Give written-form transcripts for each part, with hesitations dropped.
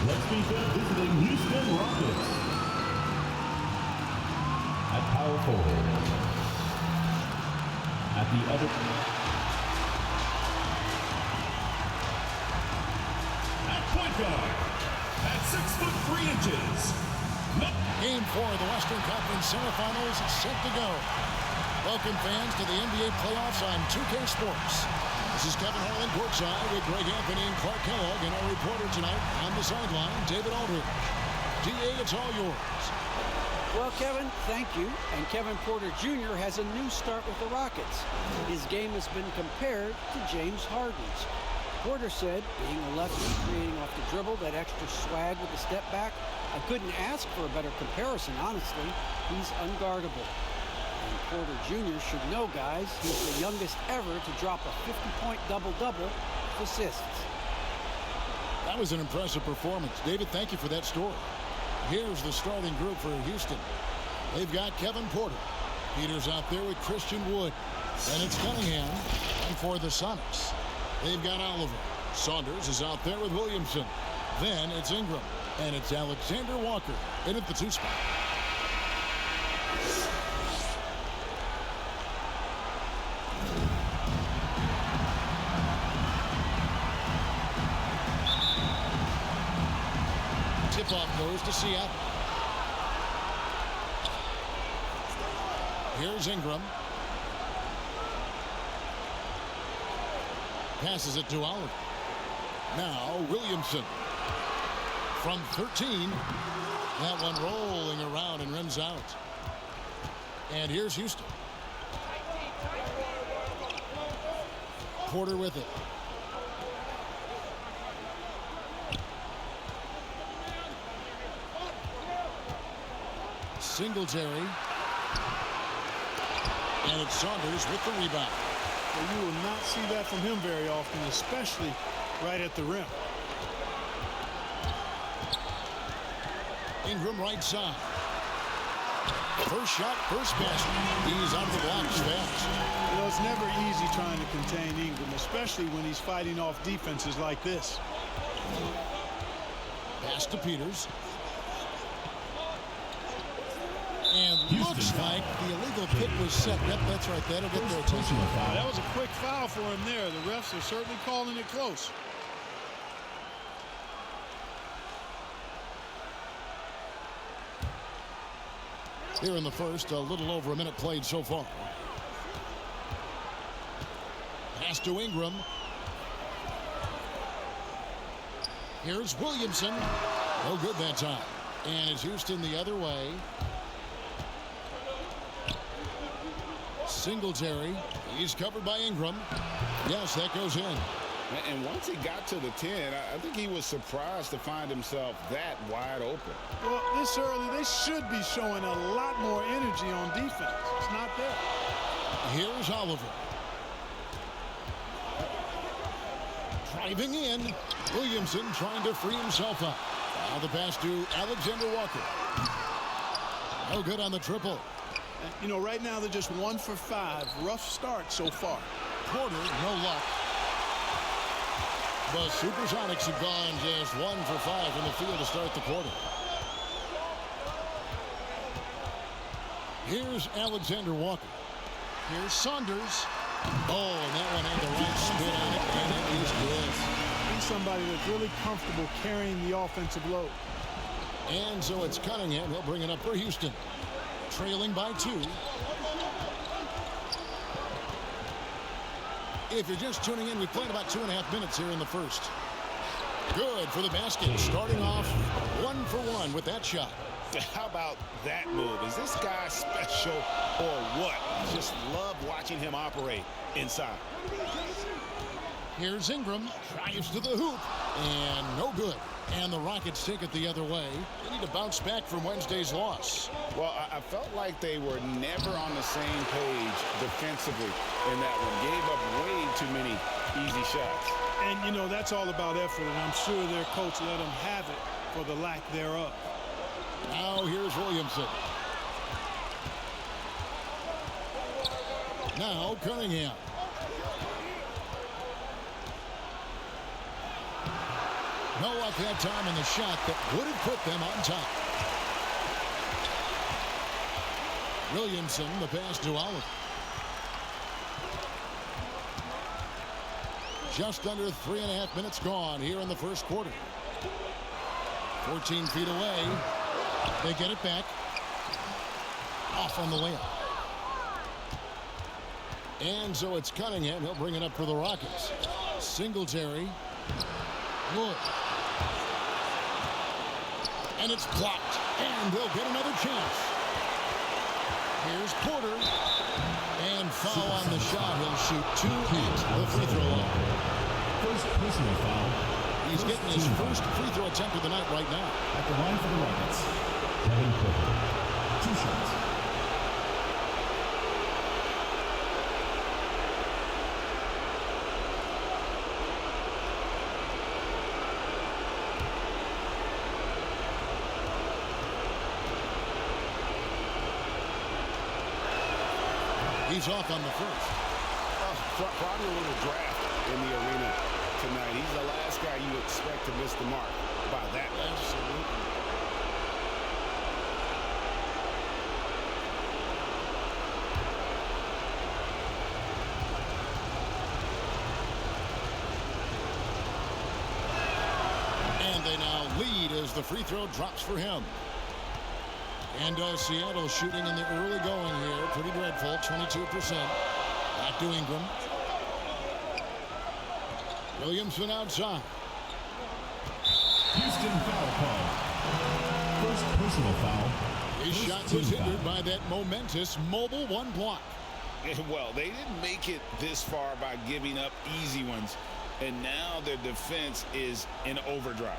Let's meet the visiting Houston Rockets. At power forward. At the other. At point guard. At 6'3". Game 4 of the Western Conference Semifinals set to go. Welcome fans to the NBA playoffs on 2K Sports. This is Kevin Harlan courtside with Greg Anthony and Clark Kellogg, and our reporter tonight on the sideline, David Aldridge. DA, it's all yours. Well, Kevin, thank you. And Kevin Porter Jr. has a new start with the Rockets. His game has been compared to James Harden's. Porter said, being a lefty, creating off the dribble, that extra swag with the step back, I couldn't ask for a better comparison, honestly. He's unguardable. And Porter Jr. should know, guys, he's the youngest ever to drop a 50-point double-double with assists. That was an impressive performance. David, thank you for that story. Here's the starting group for Houston. They've got Kevin Porter. Peters out there with Christian Wood. And it's Cunningham. And for the Sonics, they've got Oliver. Saunders is out there with Williamson. Then it's Ingram. And it's Alexander Walker in at the 2 spot. Tip-off goes to Seattle. Here's Ingram. Passes it to Oliver. Now Williamson. From 13. That one rolling around and rims out. And here's Houston. Porter with it. Singletary. And it's Saunders with the rebound. Well, you will not see that from him very often, especially right at the rim. Ingram right side. First shot, first basket. He's out of the blocks fast. You know, it's never easy trying to contain Ingram, especially when he's fighting off defenses like this. Pass to Peters. And looks like the illegal pick was set. Yep, that's right. That'll get their attention. That was a quick foul for him there. The refs are certainly calling it close. Here in the first, a little over a minute played so far. Pass to Ingram. Here's Williamson. No good that time. And it's Houston the other way. Singletary. He's covered by Ingram. Yes, that goes in. And once he got to the 10, I think he was surprised to find himself that wide open. Well, this early, they should be showing a lot more energy on defense. It's not there. Here's Oliver. Driving in. Williamson trying to free himself up. Now the pass to Alexander Walker. No good on the triple. You know, right now they're just 1 for 5. Rough start so far. Porter, no luck. The SuperSonics have gone just 1 for 5 in the field to start the quarter. Here's Alexander Walker. Here's Saunders. Oh, and that one had the right spin on it, and it is good. He's somebody that's really comfortable carrying the offensive load. And so it's Cunningham. He'll bring it up for Houston. Trailing by 2. If you're just tuning in, we played about 2.5 minutes here in the first. Good for the basket. Starting off 1 for 1 with that shot. How about that move? Is this guy special or what? Just love watching him operate inside. Here's Ingram. Drives to the hoop. And no good. And the Rockets take it the other way. They need to bounce back from Wednesday's loss. Well, I felt like they were never on the same page defensively in that one. Gave up way too many easy shots. And, you know, that's all about effort, and I'm sure their coach let them have it for the lack thereof. Now here's Williamson. Now Cunningham. No luck that time on the shot that would have put them on top. Williamson, the pass to Oliver. Just under 3.5 minutes gone here in the first quarter. 14 feet away. They get it back. Off on the layup. And so it's Cunningham. He'll bring it up for the Rockets. Singletary. Wood. And it's blocked. And they'll get another chance. Here's Porter. And foul on the shot. He'll shoot 2 at the free throw line. First personal foul. He's getting his first free throw attempt of the night right now. At the line for the Rockets, Kevin Porter. 2 shots. He's off on the first. Probably a little draft in the arena tonight. He's the last guy you expect to miss the mark by that much. Absolutely. And they now lead as the free throw drops for him. And Seattle shooting in the early going here. Pretty dreadful, 22%. Back to Ingram. Williamson outside. Houston foul call. First personal foul. His shot was hindered by that momentous mobile one block. Well, they didn't make it this far by giving up easy ones. And now their defense is in overdrive.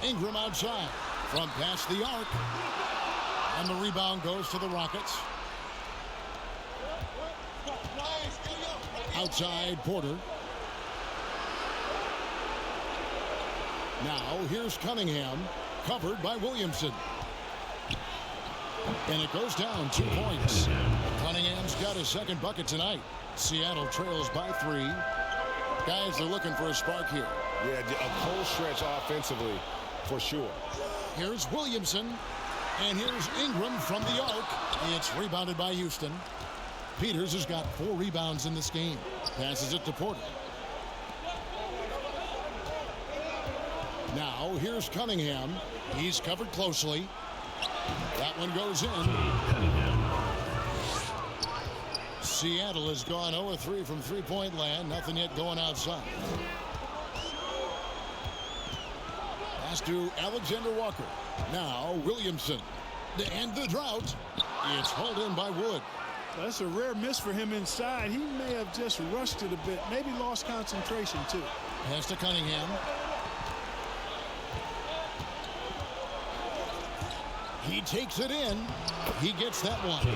Ingram outside from past the arc. And the rebound goes to the Rockets. Outside Porter. Now here's Cunningham, covered by Williamson. And it goes down 2 points. Cunningham's got his second bucket tonight. Seattle trails by 3. Guys are looking for a spark here. Yeah, a cold stretch offensively. For sure. Here's Williamson. And here's Ingram from the arc. It's rebounded by Houston. Peters has got 4 rebounds in this game. Passes it to Porter. Now here's Cunningham. He's covered closely. That one goes in. Seattle has gone 0-3 from three-point land. Nothing yet going outside. To Alexander Walker. Now Williamson. To end the drought. It's hauled in by Wood. That's a rare miss for him inside. He may have just rushed it a bit. Maybe lost concentration too. Pass to Cunningham. He takes it in. He gets that one.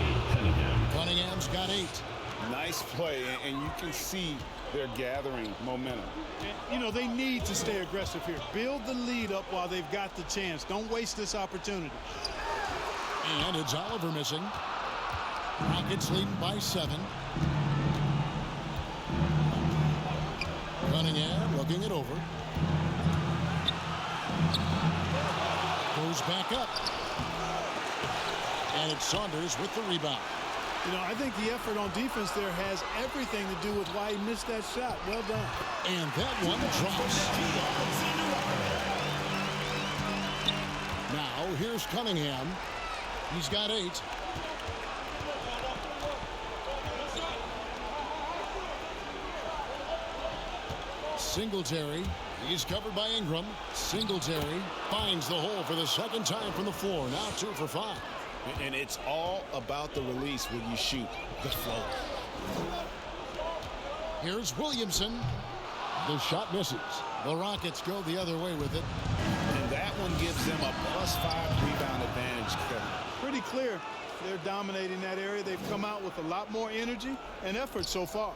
Cunningham's got 8. Nice play, and you can see they're gathering momentum. You know, they need to stay aggressive here. Build the lead up while they've got the chance. Don't waste this opportunity. And it's Oliver missing. Rockets leading by 7. Cunningham looking it over. Goes back up. And it's Saunders with the rebound. You know, I think the effort on defense there has everything to do with why he missed that shot. Well done. And that one drops. Now here's Cunningham. He's got 8. Singletary. He's covered by Ingram. Singletary finds the hole for the second time from the floor. Now 2 for 5. And it's all about the release when you shoot the flow. Here's Williamson. The shot misses. The Rockets go the other way with it. And that one gives them a +5 rebound advantage, Kevin. Pretty clear. They're dominating that area. They've come out with a lot more energy and effort so far.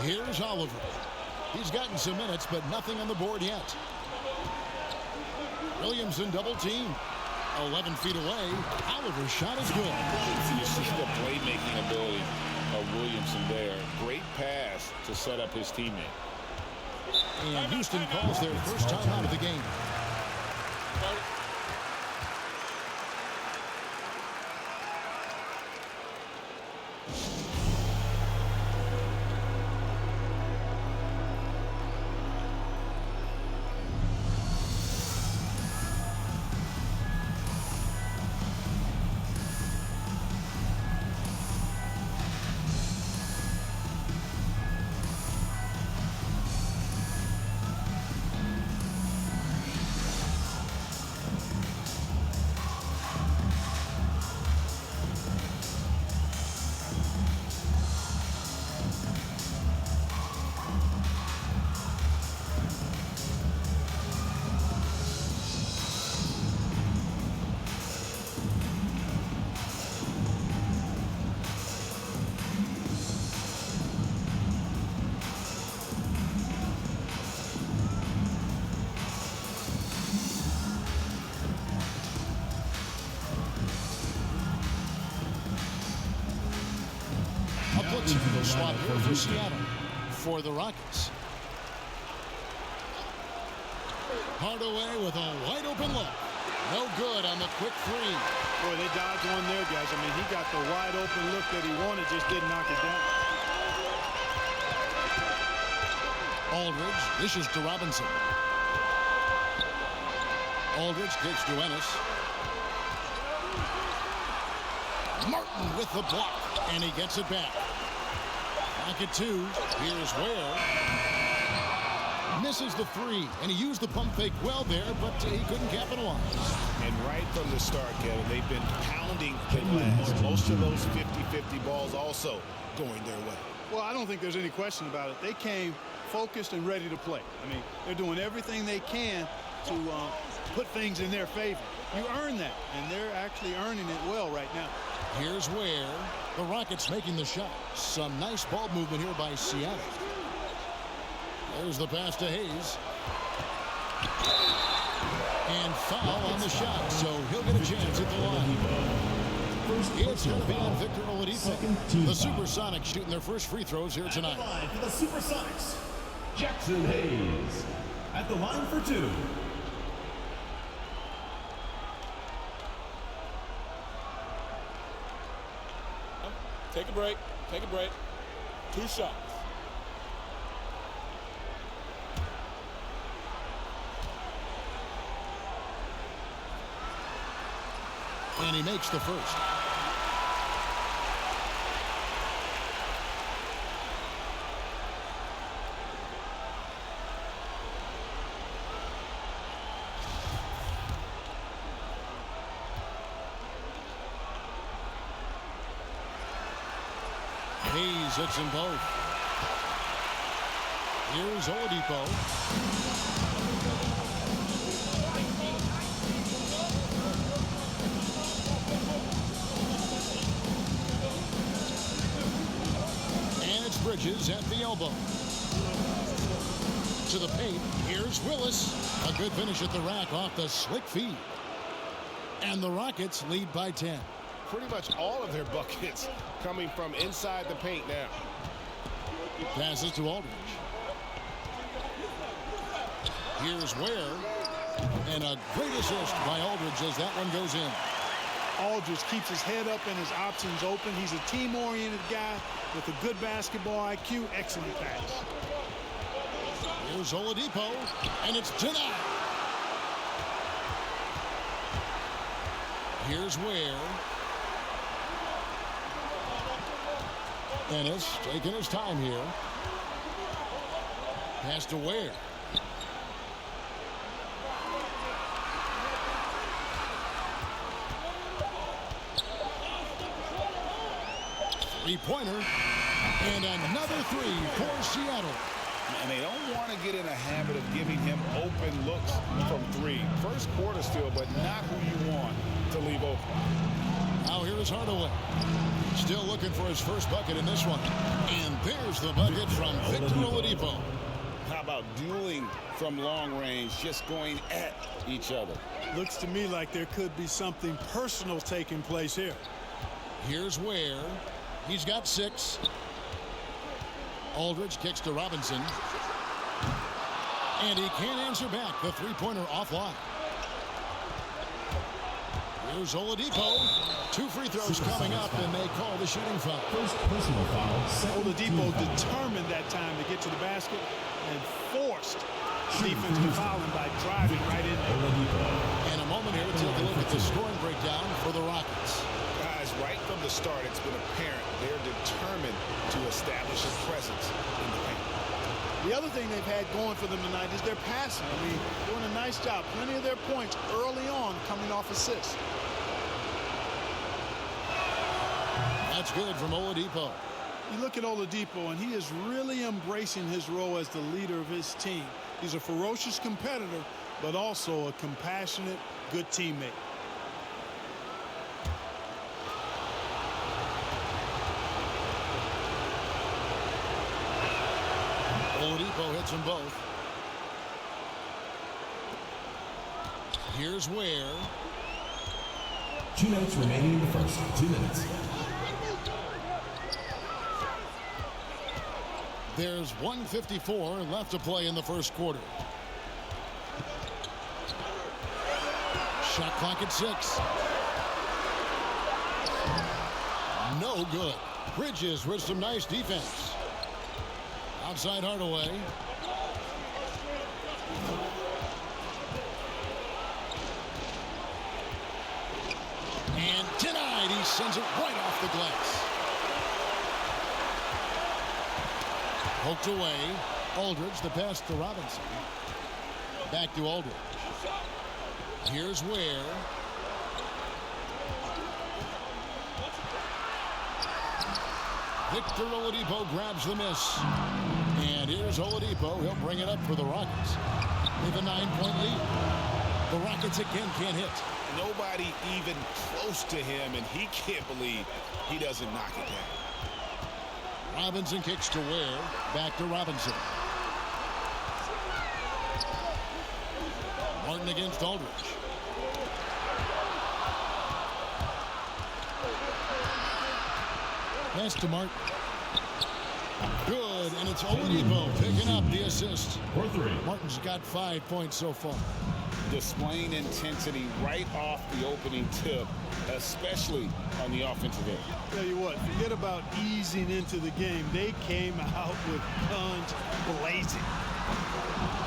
Here's Oliver. He's gotten some minutes, but nothing on the board yet. Williamson double team. 11 feet away. Oliver's shot is good. You see the playmaking ability of Williamson there. Great pass to set up his teammate. And Houston calls their first time out of the game. Swap here for Seattle for the Rockets. Hardaway with a wide open look. No good on the quick three. Boy, they dodged one there, guys. I mean, he got the wide open look that he wanted, just didn't knock it down. Aldridge dishes to Robinson. Aldridge kicks to Ennis. Martin with the block, and he gets it back. Rocket 2. Here's Ware. Misses the three, and he used the pump fake well there, but he couldn't capitalize. And right from the start, Kevin, they've been pounding the glass. Most of those 50-50 balls also going their way. Well, I don't think there's any question about it. They came focused and ready to play. I mean, they're doing everything they can to put things in their favor. You earn that, and they're actually earning it well right now. Here's Ware. The Rockets making the shot. Some nice ball movement here by Seattle. There's the pass to Hayes. And foul on the shot, so he'll get a chance at the line. It's going to be on Victor Oladipo. The SuperSonics shooting their first free throws here tonight. Line for the SuperSonics, Jackson Hayes. At the line for two. Take a break. Take a break. 2 shots. And he makes the first. Hayes hits them both. Here's Oladipo. And it's Bridges at the elbow. To the paint. Here's Willis. A good finish at the rack off the slick feed. And the Rockets lead by 10. Pretty much all of their buckets coming from inside the paint now. Passes to Aldridge. Here's Ware. And a great assist by Aldridge as that one goes in. Aldridge keeps his head up and his options open. He's a team-oriented guy with a good basketball IQ. Excellent pass. Here's Oladipo. And it's denied. Here's Ware. Ennis taking his time here. Pass to Ware. Three-pointer. And another three for Seattle. And they don't want to get in a habit of giving him open looks from three. First quarter still, but not who you want to leave open. Now here is Hardaway. Still looking for his first bucket in this one. And there's the bucket from Victor Oladipo. How about dueling from long range, just going at each other? Looks to me like there could be something personal taking place here. Here's Ware. He's got 6. Aldridge kicks to Robinson. And he can't answer back. The three-pointer offline. Here's Oladipo. 2 free throws coming up, and they call the shooting foul. First personal foul. Oladipo determined that time to get to the basket and forced the defense to foul him by driving right in there. In a moment here, we'll take a look at the scoring breakdown for the Rockets. Guys, right from the start, it's been apparent they're determined to establish a presence in the paint. The other thing they've had going for them tonight is their passing. I mean, doing a nice job. Plenty of their points early on coming off assists. That's good from Oladipo. You look at Oladipo, and he is really embracing his role as the leader of his team. He's a ferocious competitor, but also a compassionate, good teammate. Oladipo hits them both. Here's Ware. 2 minutes remaining in the first. 2 minutes. There's 1:54 left to play in the first quarter. Shot clock at 6. No good. Bridges with some nice defense. Outside Hardaway. And denied. He sends it right off the glass. Poked away. Aldridge, the pass to Robinson. Back to Aldridge. Here's Ware. Victor Oladipo grabs the miss. And here's Oladipo. He'll bring it up for the Rockets. With a 9-point lead. The Rockets again can't hit. Nobody even close to him, and he can't believe he doesn't knock it down. Robinson kicks to Ware. Back to Robinson. Martin against Aldridge. Pass to Martin. Good, and it's Oladipo picking up the assist. For 3. Martin's got 5 points so far. Displaying intensity right off the opening tip, especially on the offensive end. Tell you what, forget about easing into the game. They came out with guns blazing.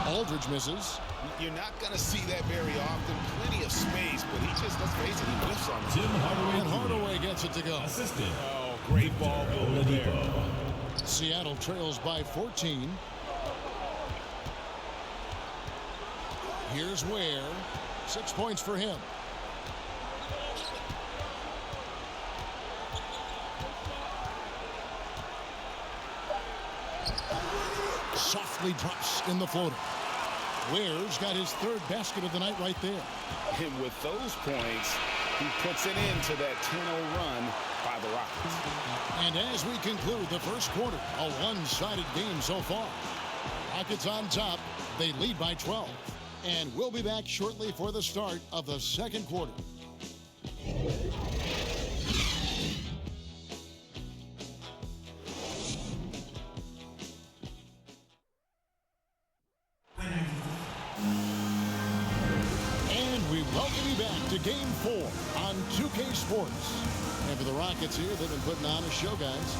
Aldridge misses. You're not going to see that very often. Plenty of space, but he just, let's face it, he whiffs on it. Tim Hardaway. And Hardaway gets it to go. Assisted. Oh, great ball movement there. Seattle trails by 14. Here's Ware. 6 points for him. Softly drops in the floater. Ware's got his 3rd basket of the night right there. And with those points, he puts it into that 10-0 run by the Rockets. And as we conclude the first quarter, a one-sided game so far. Rockets on top. They lead by 12. And we'll be back shortly for the start of the second quarter. And we welcome you back to Game 4 on 2K Sports. And for the Rockets here, they've been putting on a show, guys.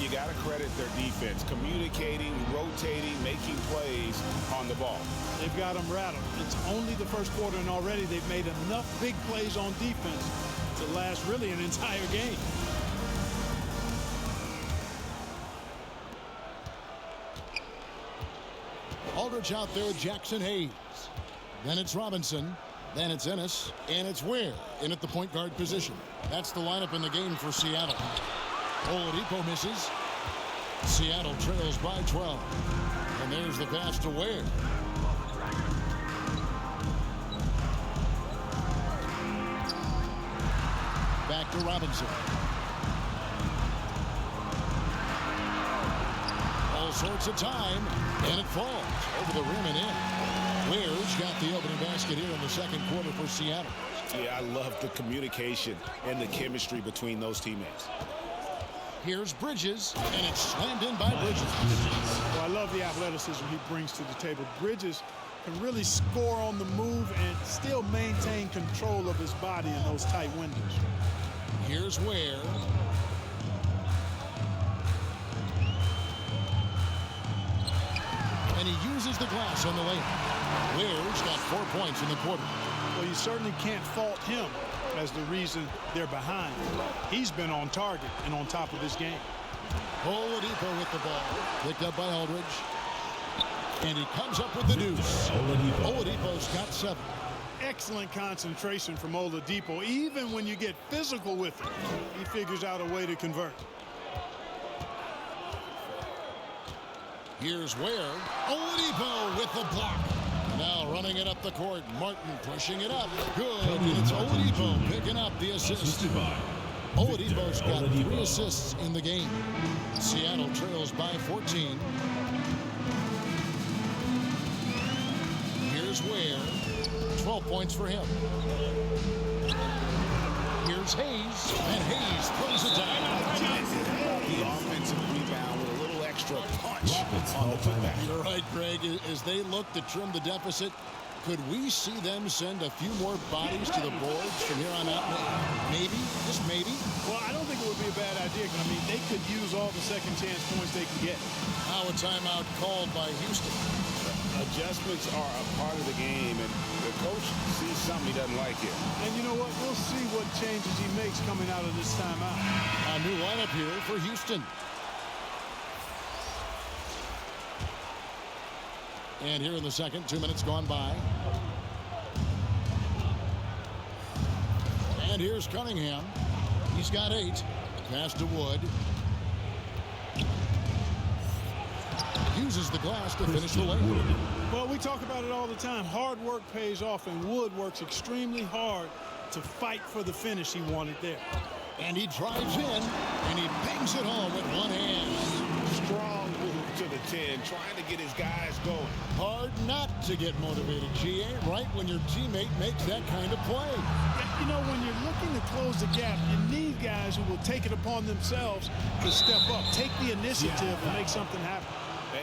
You got to credit their defense, communicating, rotating, making plays on the ball. They've got them rattled. It's only the first quarter, and already they've made enough big plays on defense to last really an entire game. Aldridge out there with Jackson Hayes. Then it's Robinson. Then it's Ennis. And it's Ware in at the point guard position. That's the lineup in the game for Seattle. Oladipo misses. Seattle trails by 12. And there's the pass to Ware. Back to Robinson. Ball sorts of time, and it falls over the rim and in. Ware's got the opening basket here in the second quarter for Seattle. Yeah, I love the communication and the chemistry between those teammates. Here's Bridges, and it's slammed in by Bridges. Well, I love the athleticism he brings to the table. Bridges can really score on the move and still maintain control of his body in those tight windows. Here's Ware. And he uses the glass on the layup. Ware's got 4 points in the quarter. Well, you certainly can't fault him as the reason they're behind. He's been on target and on top of his game. Oladipo with the ball. Picked up by Aldridge. And he comes up with the deuce. Oladipo's got 7. Excellent concentration from Oladipo. Even when you get physical with him, he figures out a way to convert. Here's Ware. Oladipo with the block. Now running it up the court. Martin pushing it up. Good. And it's Oladipo picking up the assist. Oladipo's got 3 assists in the game. Seattle trails by 14. Here's Ware. 12 points for him. Here's Hayes. And Hayes throws it down. The offensive rebound with a little extra punch on the putback. You're right, Greg. As they look to trim the deficit, could we see them send a few more bodies to the boards from here on out? Maybe, just maybe. Well, I don't think it would be a bad idea. I mean, they could use all the second chance points they can get. Now a timeout called by Houston. Adjustments are a part of the game, and the coach sees something he doesn't like here. And you know what? We'll see what changes he makes coming out of this timeout. A new lineup here for Houston. And here in the second, 2 minutes gone by. And here's Cunningham. He's got 8. Pass to Wood. Uses the glass to finish the layup. Well, we talk about it all the time. Hard work pays off, and Wood works extremely hard to fight for the finish he wanted there. And he drives in, and he bangs it home with one hand. Strong move to the 10, trying to get his guys going. Hard not to get motivated, GA, right when your teammate makes that kind of play. You know, when you're looking to close the gap, you need guys who will take it upon themselves to step up, take the initiative, and make something happen.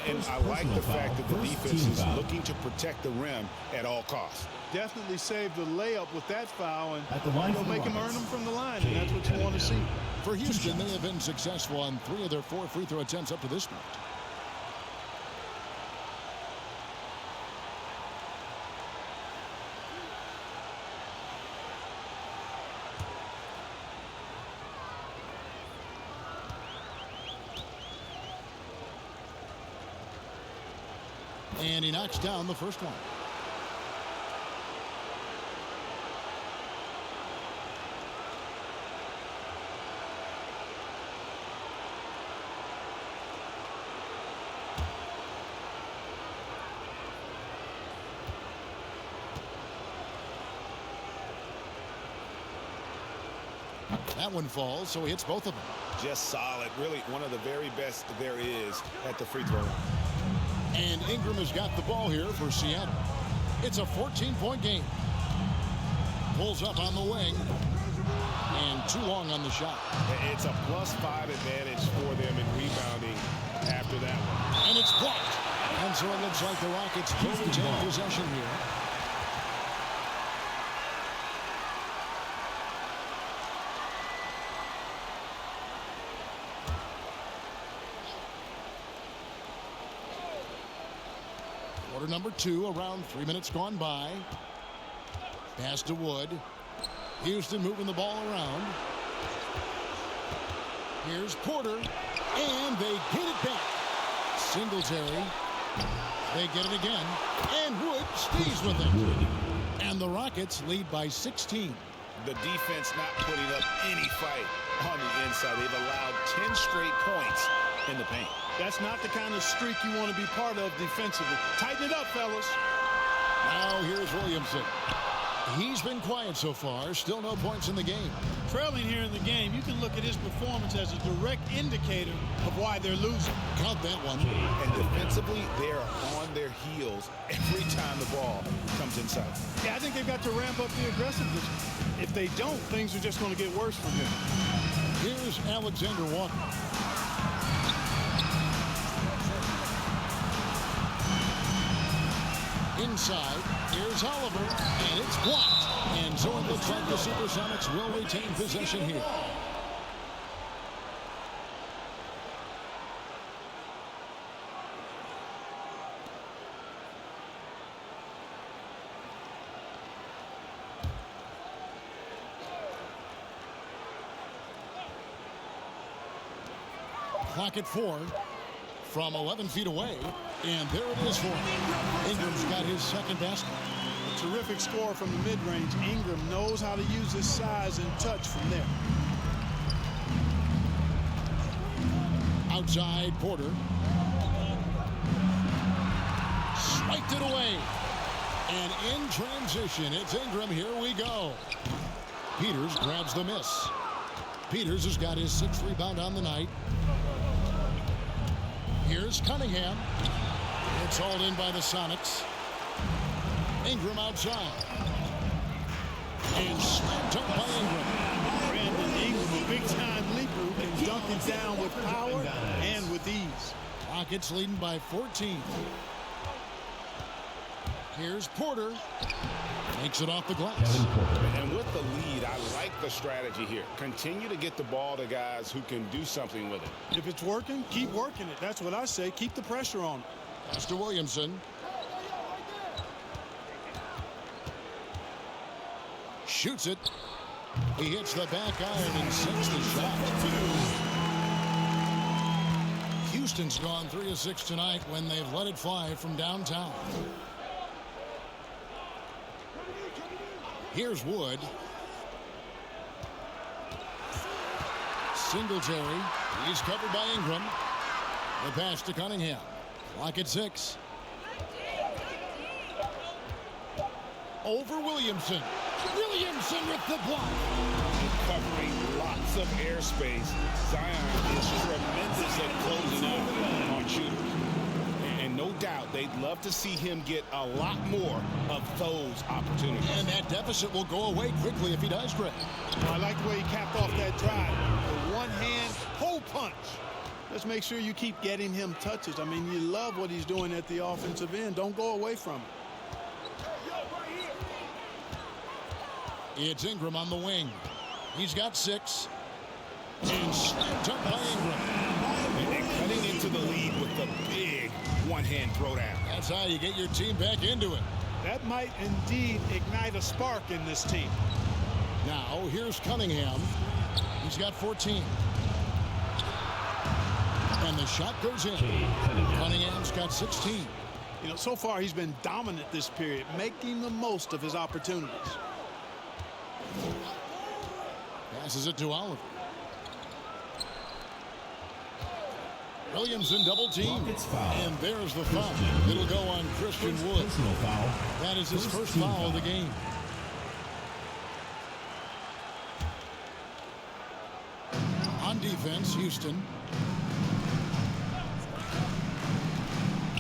And I like the fact that the defense is looking to protect the rim at all costs. Definitely saved the layup with that foul, and At the line they'll for the make him earn Rockets, them from the line, and that's what you want to see. For Houston, they have been successful on 3 of their 4 free throw attempts up to this point. And he knocks down the first one. That one falls, so he hits both of them. Just solid. Really one of the very best there is at the free throw line. And Ingram has got the ball here for Seattle. It's a 14-point game. Pulls up on the wing. And too long on the shot. It's a +5 advantage for them in rebounding after that one. And it's blocked. And so it looks like the Rockets will retain possession here. Quarter number 2, around 3 minutes gone by. Pass to Wood. Houston moving the ball around. Here's Porter. And they get it back. Singletary. They get it again. And Wood stays with it. And the Rockets lead by 16. The defense not putting up any fight on the inside. They've allowed 10 straight points in the paint. That's not the kind of streak you want to be part of defensively. Tighten it up, fellas. Now here's Williamson. He's been quiet so far. Still no points in the game. Trailing here in the game, you can look at his performance as a direct indicator of why they're losing. Count that one. And defensively, they're on their heels every time the ball comes inside. Yeah, I think they've got to ramp up the aggressiveness. If they don't, things are just going to get worse from here. Here's Alexander Walker. Inside, here's Oliver, and it's blocked. And so it looks like the SuperSonics will retain possession here. Clock at 4 from 11 feet away, and there it is for him. Ingram's got his second basket. A terrific score from the mid-range. Ingram knows how to use his size and touch from there. Outside, Porter. Swiped it away. And in transition, it's Ingram. Here we go. Peters grabs the miss. Peters has got his 6th rebound on the night. Here's Cunningham. It's hauled in by the Sonics. Ingram outside. And slam dunk by Ingram. Brandon Ingram, a big-time leaper who can dunk it down with power and with ease. Rockets leading by 14. Here's Porter. Takes it off the glass. And with the lead, I like the strategy here. Continue to get the ball to guys who can do something with it. If it's working, keep working it. That's what I say. Keep the pressure on it. Mr. Williamson. Shoots it. He hits the back iron and sends the shot. Houston's gone 3 of 6 tonight when they've let it fly from downtown. Here's Wood. Singletary. He's covered by Ingram. The pass to Cunningham. Clock at 6. Over Williamson. Williamson with the block. Covering lots of airspace. Zion is tremendous at closing out on shooters. And no doubt they'd love to see him get a lot more of those opportunities. And that deficit will go away quickly if he does, Greg. I like the way he capped off that drive. The one-hand hole punch. Let's make sure you keep getting him touches. I mean, you love what he's doing at the offensive end. Don't go away from it. It's Ingram on the wing. He's got 6. And slam dunk by Ingram. And cutting into the lead with the big one-hand throwdown. That's how you get your team back into it. That might indeed ignite a spark in this team. Now, here's Cunningham. He's got 14. And the shot goes in. Cunningham's got 16. You know, so far he's been dominant this period, making the most of his opportunities. Passes it to Oliver. Williamson double team. And there's the foul. It'll go on Christian Wood. That is his first foul of the game. On defense, Houston.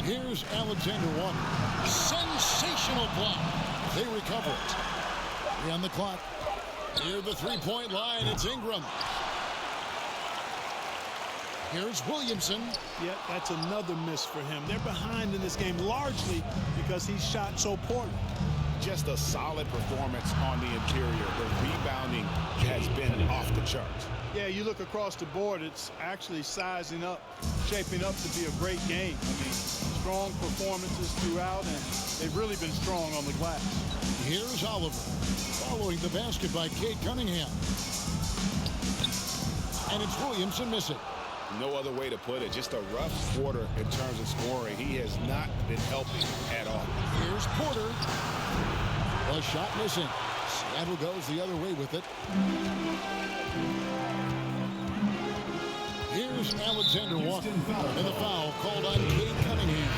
Here's Alexander Walker. Sensational block. They recover it. 3 on the clock. Near the three-point line, it's Ingram. Here's Williamson. Yep, that's another miss for him. They're behind in this game largely because he shot so poorly. Just a solid performance on the interior. The rebounding has been off the charts. Yeah, you look across the board, it's actually sizing up, shaping up to be a great game. I mean, strong performances throughout, and they've really been strong on the glass. Here's Oliver, following the basket by Cade Cunningham. And it's Williamson missing. No other way to put it. Just a rough quarter in terms of scoring. He has not been helping at all. Here's Porter. A shot missing. Seattle goes the other way with it. Here's Alexander Walker. And the foul called on Cade Cunningham.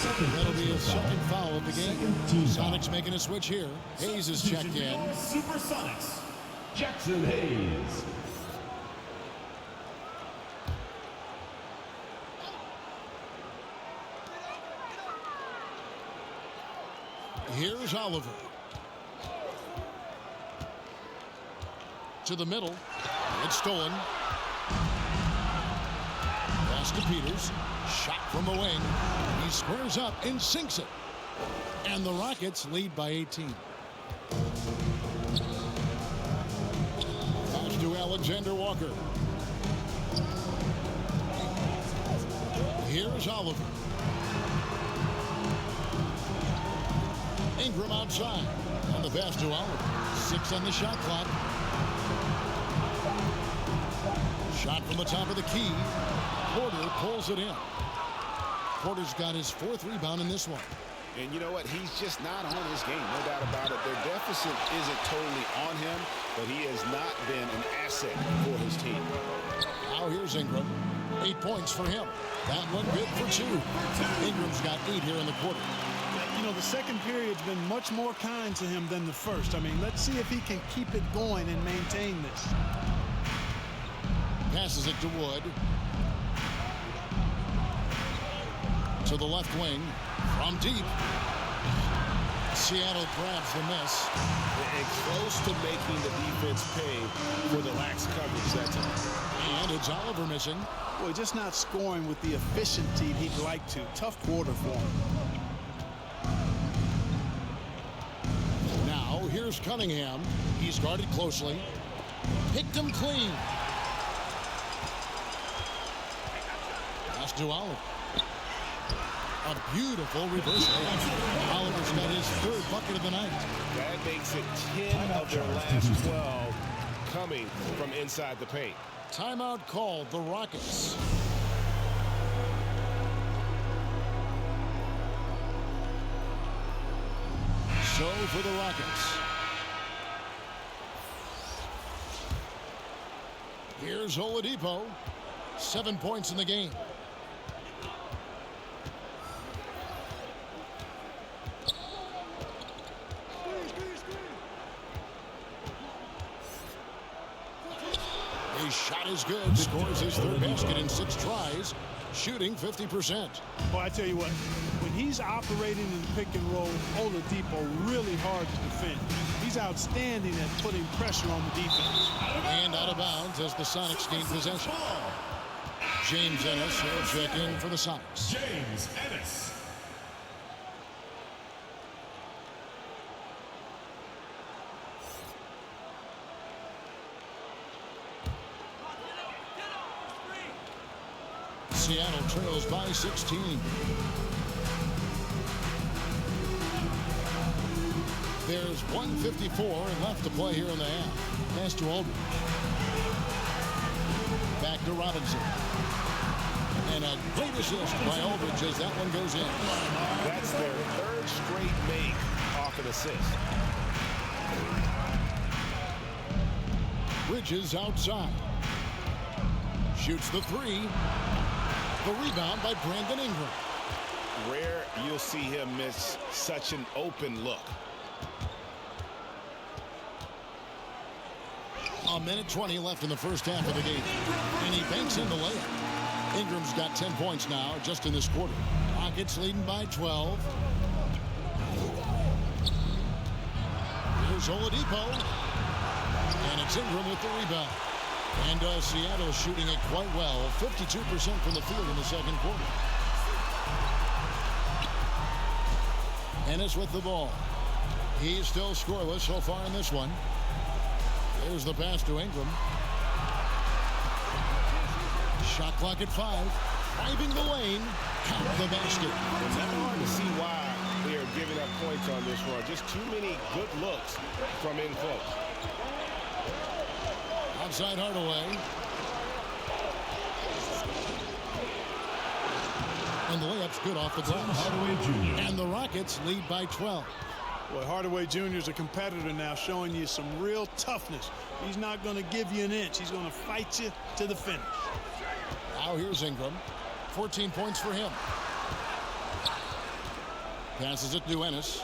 That'll be his second foul of the game. Sonics making a switch here. Hayes is checked in. SuperSonics, Jackson Hayes. Here's Oliver. To the middle. It's stolen. Pass to Peters. Shot from the wing. He squares up and sinks it. And the Rockets lead by 18. Pass to Alexander Walker. Here's Oliver. Ingram outside. On the pass to Oliver. 6 on the shot clock. Shot from the top of the key. Porter pulls it in. Porter's got his 4th rebound in this one. And you know what? He's just not on his game, no doubt about it. Their deficit isn't totally on him, but he has not been an asset for his team. Now here's Ingram. 8 points for him. That one good for 2. Ingram's got 8 here in the quarter. You know, the second period's been much more kind to him than the first. I mean, let's see if he can keep it going and maintain this. Passes it to Wood. To the left wing. From deep. Seattle grabs the miss. And close to making the defense pay for the lax coverage that time. And it's Oliver missing. Boy, just not scoring with the efficiency he'd like to. Tough quarter for him. Now, here's Cunningham. He's guarded closely. Picked him clean. Pass to Oliver. A beautiful reverse layup. Oliver's got his 3rd bucket of the night. That makes it 10 of their last 12 coming from inside the paint. Timeout called the Rockets. So for the Rockets. Here's Oladipo. 7 points in the game. His shot is good. Scores his 3rd basket in 6 tries. Shooting 50%. Well, I tell you what, when he's operating in the pick and roll, Oladipo really hard to defend. He's outstanding at putting pressure on the defense. And out of bounds as the Sonics gain possession. James Ennis will check in for the Sonics. James Ennis. Seattle trails by 16. There's 1:54 left to play here in the half. Pass to Aldridge. Back to Robinson. And a great assist by Aldridge as that one goes in. That's their 3rd straight make off an assist. Bridges outside. Shoots the 3. The rebound by Brandon Ingram. Rare you'll see him miss such an open look. A minute 20 left in the first half of the game. And he banks in the layup. Ingram's got 10 points now just in this quarter. Rockets leading by 12. Here's Oladipo. And it's Ingram with the rebound. And Seattle shooting it quite well. 52% from the field in the second quarter. Ennis with the ball. He's still scoreless so far in this one. There's the pass to Ingram. Shot clock at 5. Driving the lane. Count the basket. It's not hard to see why they are giving up points on this run. Just too many good looks from in close. Outside Hardaway. And the layup's good off the glass. Hardaway Jr. And the Rockets lead by 12. Boy, Hardaway Jr. is a competitor now, showing you some real toughness. He's not going to give you an inch. He's going to fight you to the finish. Now here's Ingram. 14 points for him. Passes it to Ennis.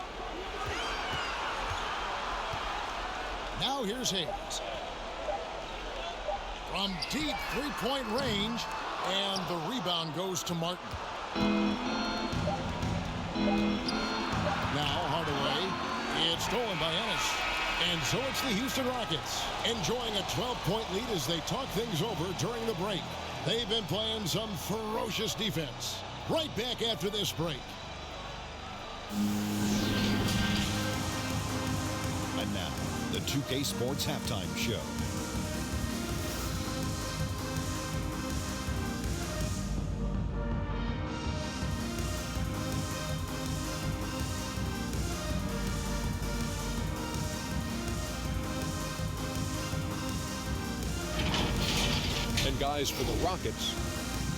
Now here's Hayes. From deep three-point range, and the rebound goes to Martin. Now Hardaway. It's stolen by Ennis. And so it's the Houston Rockets enjoying a 12-point lead as they talk things over during the break. They've been playing some ferocious defense. Right back after this break. And now, the 2K Sports Halftime Show. And guys, for the Rockets,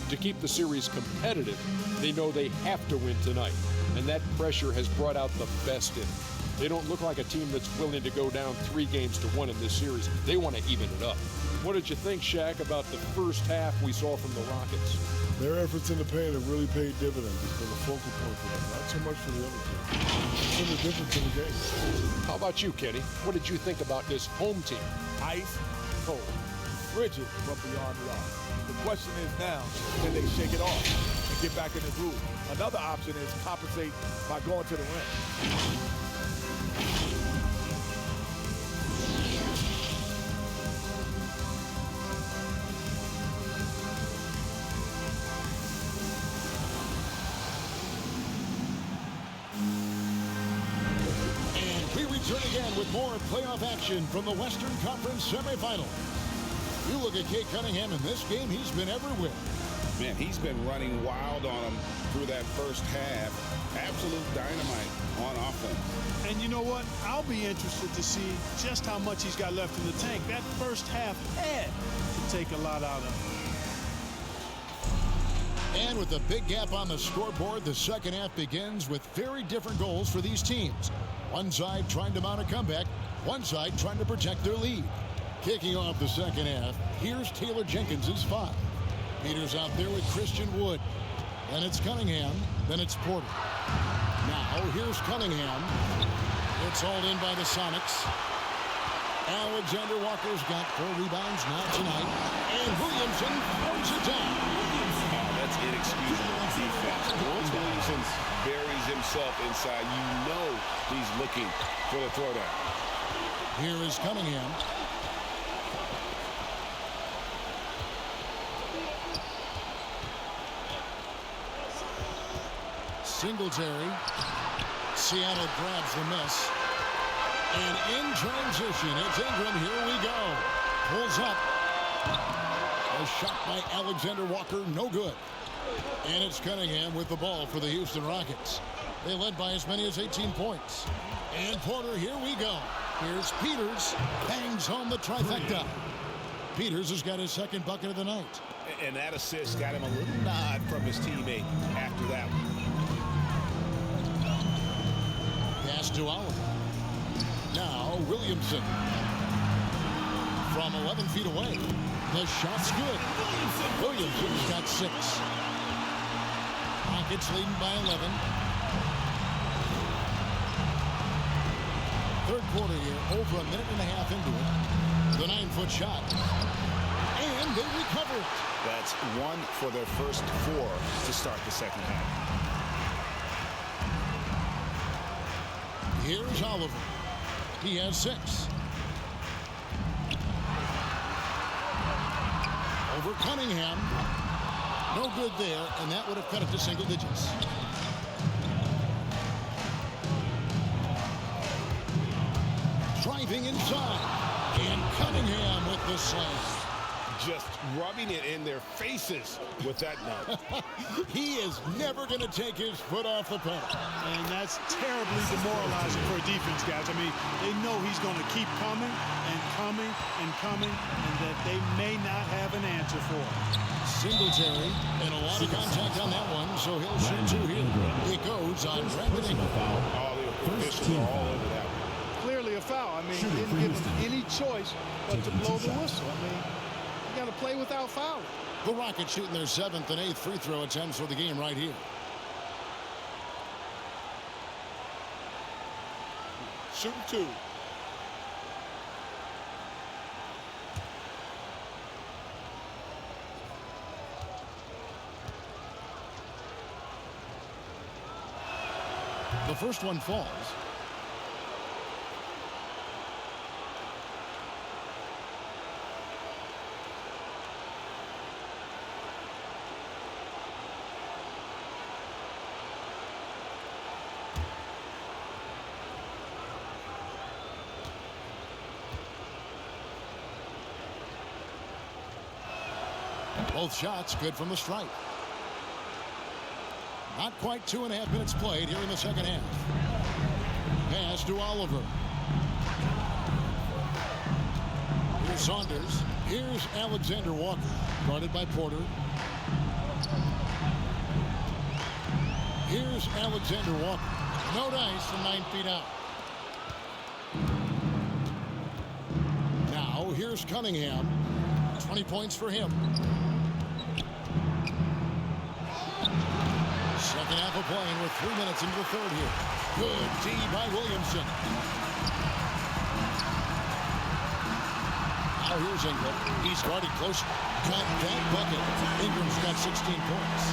to keep the series competitive, they know they have to win tonight. And that pressure has brought out the best in them. They don't look like a team that's willing to go down 3-1 in this series. They want to even it up. What did you think, Shaq, about the first half we saw from the Rockets? Their efforts in the paint have really paid dividends. It's been a focal point for them, not so much for the other team. It's been the difference in the game. How about you, Kenny? What did you think about this home team? Ice cold, rigid, but beyond the arc. The question is now, can they shake it off and get back in the groove? Another option is compensate by going to the rim. Return again with more playoff action from the Western Conference Semifinal. You look at Kate Cunningham in this game, he's been everywhere. Man, he's been running wild on them through that first half. Absolute dynamite on offense. And you know what? I'll be interested to see just how much he's got left in the tank. That first half had to take a lot out of him. And with a big gap on the scoreboard, the second half begins with very different goals for these teams. One side trying to mount a comeback, one side trying to protect their lead. Kicking off the second half, here's Taylor Jenkins' 5. Peters out there with Christian Wood. Then it's Cunningham, then it's Porter. Now here's Cunningham. It's hauled in by the Sonics. Alexander Walker's got 4 rebounds now tonight. And Williamson throws it down. That's inexcusable defense. Once Williamson buries himself inside, you know he's looking for the throwdown. Here is Cunningham. Singletary. Seattle grabs the miss. And in transition, it's Ingram. Here we go. Pulls up. A shot by Alexander Walker, no good. And it's Cunningham with the ball for the Houston Rockets. They led by as many as 18 points. And Porter, here we go. Here's Peters, bangs home the trifecta. Peters has got his second bucket of the night. And that assist got him a little nod from his teammate after that one. Pass to Oliver. Now Williamson. From 11 feet away. The shot's good. Williamson's got 6. Rockets leading by 11. Third quarter here, over a minute and a half into it. The 9-foot shot. And they recover it. That's 1 for their first 4 to start the second half. Here's Oliver. He has 6. Over Cunningham. No good there, and that would have cut it to single digits. Driving inside. And Cunningham with the slam. Just rubbing it in their faces with that dunk. He is never going to take his foot off the pedal. And that's terribly demoralizing for a defense, guys. I mean, they know he's going to keep coming and coming and coming, and that they may not have an answer for him. Singletary, and a lot of contact on that one, so he'll shoot 2 here. It goes on Brandon Ingram. All the officials are all over that one. Clearly a foul. I mean, he didn't give him any choice but to blow the whistle. I mean, you got to play without fouling. The Rockets shooting their 7th and 8th free throw attempts for the game right here. shooting 2. The first one falls. Both shots good from the stripe. Not quite 2.5 minutes played here in the second half. Pass to Oliver. Here's Saunders. Here's Alexander Walker. Guarded by Porter. Here's Alexander Walker. No dice from 9 feet out. Now here's Cunningham. 20 points for him. Second half of playing with 3 minutes into the third here. Good D by Williamson. Now here's Ingram. He's guarded close. Got that bucket. Ingram's got 16 points.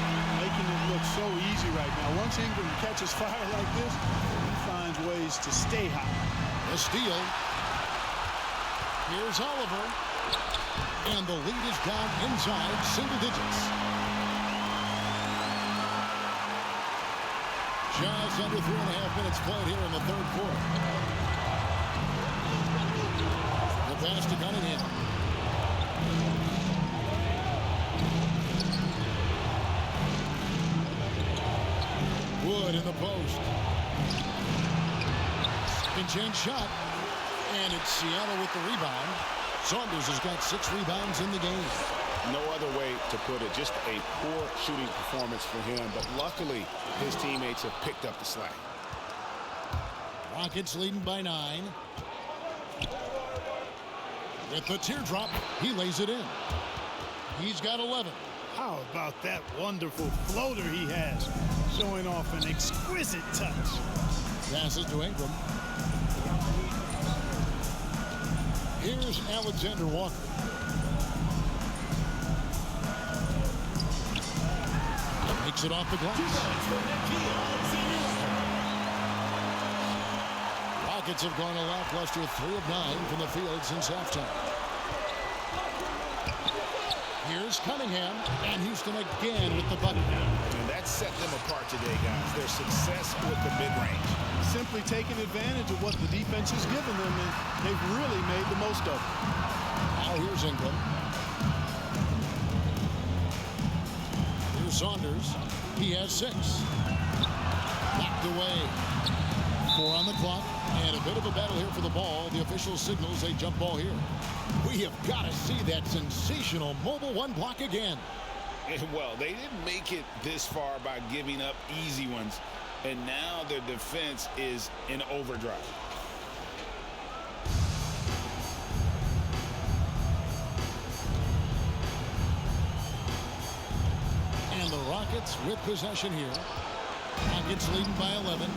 Making it look so easy right now. Once Ingram catches fire like this, he finds ways to stay hot. The steal. Here's Oliver. And the lead is down inside single digits. Just under 3.5 minutes played here in the third quarter. The pass to Cunningham. Wood in the post. Second chance shot. And it's Seattle with the rebound. Saunders has got 6 rebounds in the game. No other way to put it. Just a poor shooting performance for him. But luckily, his teammates have picked up the slack. Rockets leading by 9. With the teardrop, he lays it in. He's got 11. How about that wonderful floater he has, showing off an exquisite touch. Passes to Ingram. Here's Alexander Walker. Makes it off the glass. Rockets have gone a lackluster 3 of 9 from the field since halftime. Here's Cunningham, and Houston again with the bucket. And that set them apart today, guys. Their success with the mid-range. Simply taking advantage of what the defense has given them, and they've really made the most of it. Now here's Ingram. Here's Saunders. He has 6. Knocked away. 4 on the clock, and a bit of a battle here for the ball. The official signals a jump ball here. We have got to see that sensational mobile 1 block again. Well, they didn't make it this far by giving up easy ones, and now their defense is in overdrive. And the Rockets with possession here. Rockets leading by 11.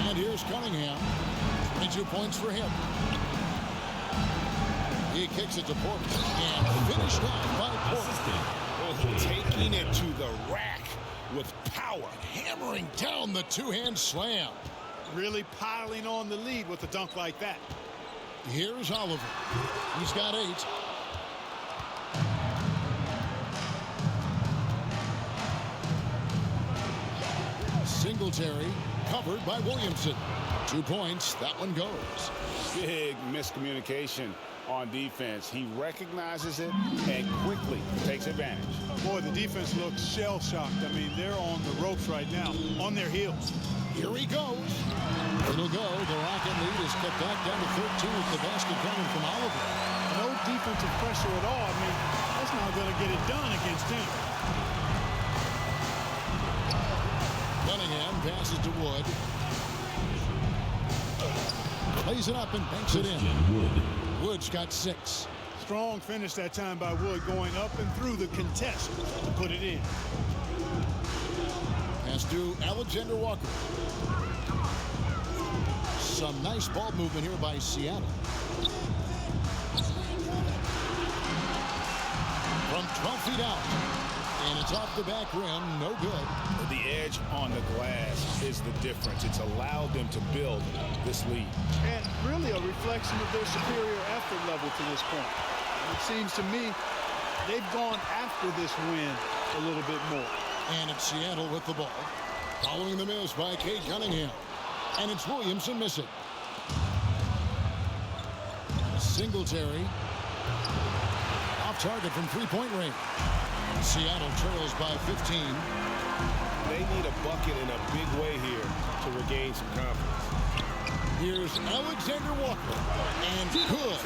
And here's Cunningham. 22 points for him. He kicks it to Porter and finished off by Porter. Taking it to the rack with power. Hammering down the two-hand slam. Really piling on the lead with a dunk like that. Here's Oliver. He's got 8. Singletary covered by Williamson. 2 points. That one goes. Big miscommunication on defense. He recognizes it and quickly takes advantage. Boy, the defense looks shell-shocked. I mean, they're on the ropes right now, on their heels. Here he goes. It'll go. The Rocket lead is cut back down to 13 with the basket coming from Oliver. No defensive pressure at all. I mean, that's not going to get it done against him. Cunningham passes to Wood. Plays it up and banks it in. Wood's got 6. Strong finish that time by Wood, going up and through the contest to put it in. Pass to Alexander Walker. Some nice ball movement here by Seattle. From 12 feet out. And it's off the back rim. No good. The edge on the glass is the difference. It's allowed them to build this lead. And really a reflection of their superior effort level to this point. It seems to me they've gone after this win a little bit more. And it's Seattle with the ball. Following the miss by Kate Cunningham. And it's Williamson missing. Singletary. Off target from three-point range. Seattle trails by 15. They need a bucket in a big way here to regain some confidence. Here's Alexander Walker. And good.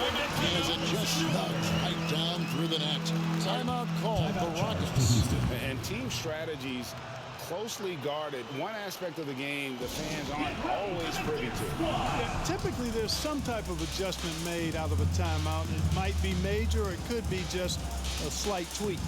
As it just snugs right down through the net. Timeout called the Rockets. And team strategies closely guarded. One aspect of the game the fans aren't always privy to. Yeah, typically there's some type of adjustment made out of a timeout. It might be major or it could be just a slight tweak.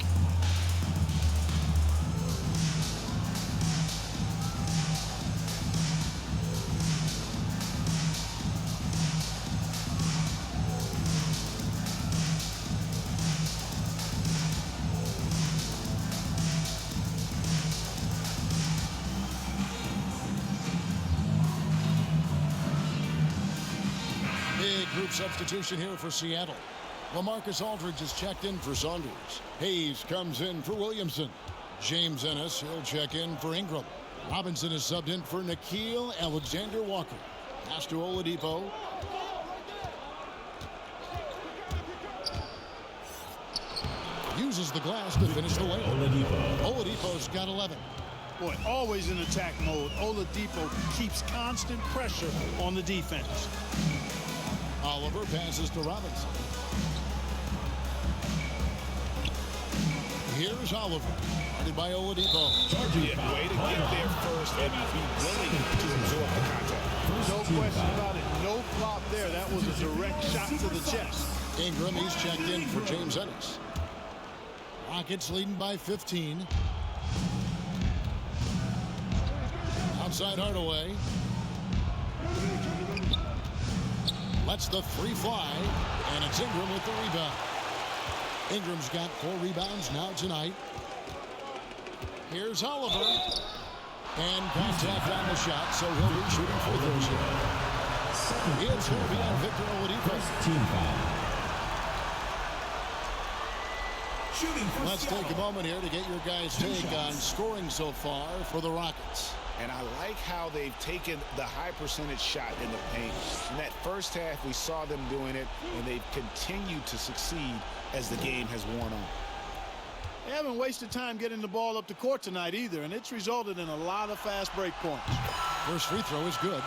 Group substitution here for Seattle. LaMarcus Aldridge is checked in for Saunders. Hayes comes in for Williamson. James Ennis, he'll check in for Ingram. Robinson is subbed in for Nickeil Alexander-Walker. Pass to Oladipo. Uses the glass to finish the layup. Oladipo's got 11. Boy, always in attack mode. Oladipo keeps constant pressure on the defense. Oliver passes to Robinson. Here's Oliver, guarded by Oladipo. Yeah, way to get there first and be willing to absorb the contact. No question about it. No flop there. That was a direct shot to the chest. Ingram, he's checked in for James Ennis. Rockets leading by 15. Outside Hardaway. Lets the three fly, and it's Ingram with the rebound. Ingram's got 4 rebounds now tonight. Here's Oliver. And contact on the shot, so he'll be shooting free throws here. It's going to be on Victor Oladipo. Team foul. Let's take a moment here to get your guys' take on scoring so far for the Rockets. And I like how they've taken the high percentage shot in the paint. In that first half, we saw them doing it, and they've continued to succeed as the game has worn on. They haven't wasted time getting the ball up the court tonight either, and it's resulted in a lot of fast break points. First free throw is good.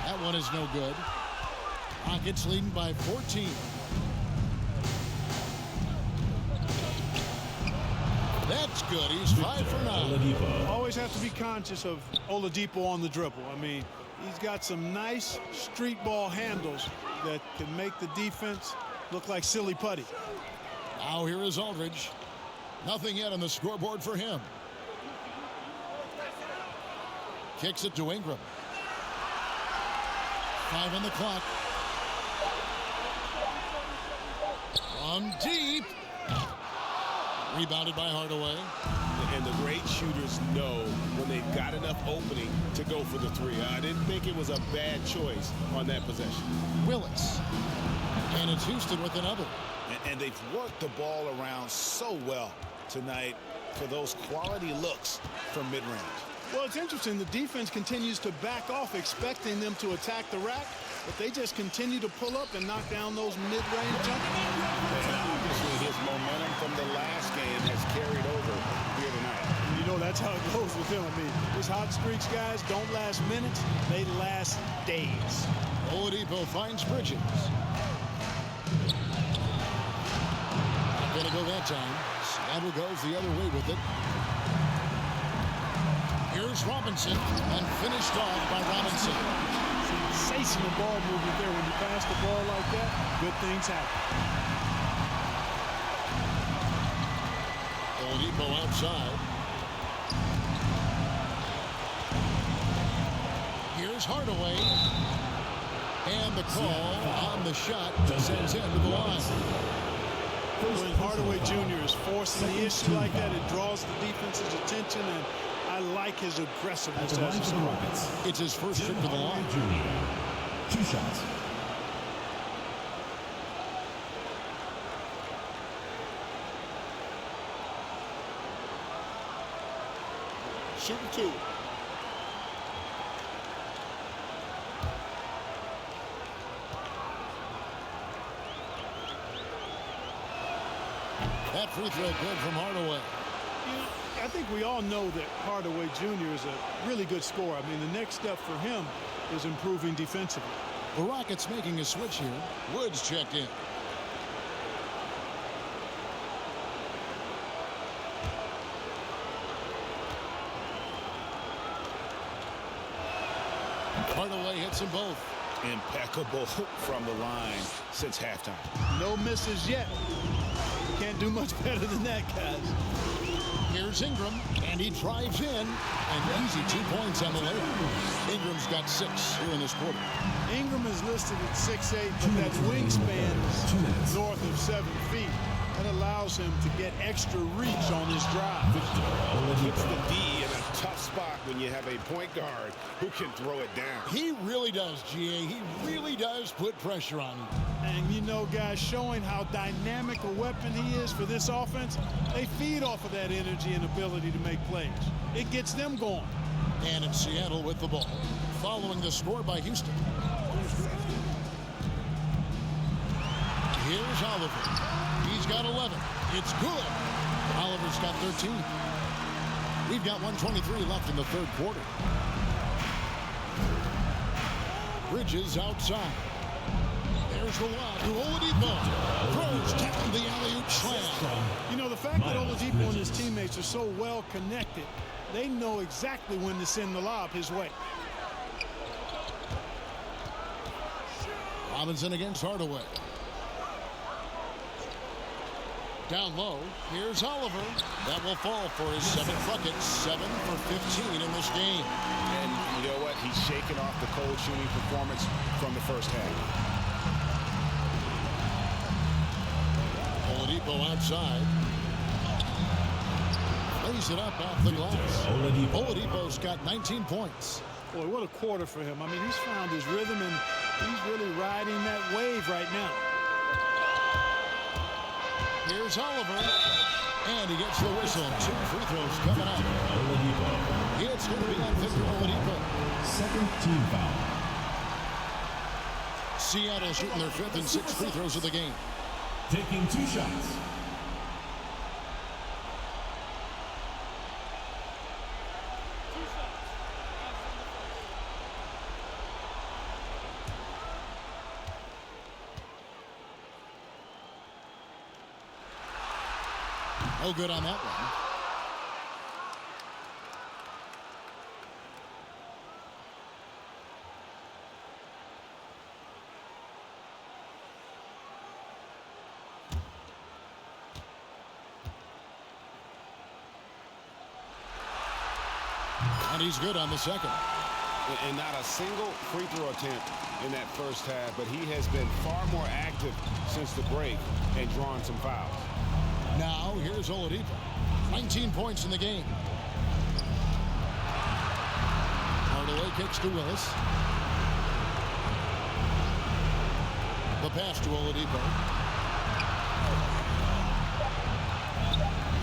That one is no good. Rockets leading by 14. That's good. He's 5 for 9. Always have to be conscious of Oladipo on the dribble. I mean, he's got some nice street ball handles that can make the defense look like silly putty. Now here is Aldridge. Nothing yet on the scoreboard for him. Kicks it to Ingram. 5 on the clock. From deep. Rebounded by Hardaway. And the great shooters know when they've got enough opening to go for the three. I didn't think it was a bad choice on that possession. Willis. And it's Houston with another. And they've worked the ball around so well tonight for those quality looks from mid-range. Well, it's interesting. The defense continues to back off, expecting them to attack the rack, but they just continue to pull up and knock down those mid-range jumpers. And obviously his momentum from the last game has carried over here tonight. You know, that's how it goes with him. I mean, his hot streaks, guys, don't last minutes. They last days. Oladipo finds Bridges. Not going to go that time. Seattle goes the other way with it. Here's Robinson, and finished off by Robinson. Sensational ball movement there. When you pass the ball like that, good things happen. Oladipo outside. Here's Hardaway. And the call on the shot sends him to the line. When Hardaway Jr. is forcing the issue like that, it draws the defense's attention, and I like his aggressiveness as a scorer. It's his first trip to the line. Jr. 2 shots. Shooting 2. That free throw good from Hardaway. I think we all know that Hardaway Jr. is a really good scorer. I mean, the next step for him is improving defensively. The Rockets making a switch here. Woods checked in. Hardaway hits them both. Impeccable from the line since halftime. No misses yet. Can't do much better than that, guys. Here's Ingram, and he drives in. An easy 2 points on the layup. Ingram's got 6 here in this quarter. Ingram is listed at 6'8", but that wingspan is north of 7 feet. That allows him to get extra reach on his drive. Puts the D in a tough spot when you have a point guard who can throw it down. He really does, GA. He really does put pressure on him. And you know, guys, showing how dynamic a weapon he is for this offense, they feed off of that energy and ability to make plays. It gets them going. And it's Seattle with the ball, following the score by Houston. Here's Oliver. He's got 11. It's good. Oliver's got 13. We've got 1:23 left in the third quarter. Bridges outside. There's the lob to Oladipo. Throws down the alley-oop slam. You know, the fact that Oladipo and his teammates are so well connected, they know exactly when to send the lob his way. Robinson against Hardaway. Down low, here's Oliver. That will fall for his 7th bucket, 7 for 15 in this game. And you know what? He's shaking off the cold shooting performance from the first half. Oladipo outside. Lays it up off the glass. Oladipo's got 19 points. Boy, what a quarter for him. I mean, he's found his rhythm, and he's really riding that wave right now. Here's Oliver, and he gets the whistle. 2 free throws coming up. It's going to be on Victor Oladipo. Second team foul. Seattle shooting their 5th and 6th free throws of the game. Taking 2 shots. No good on that one. And he's good on the second. And not a single free throw attempt in that first half, but he has been far more active since the break and drawn some fouls. Now, here's Oladipo. 19 points in the game. Hardaway kicks to Willis. The pass to Oladipo.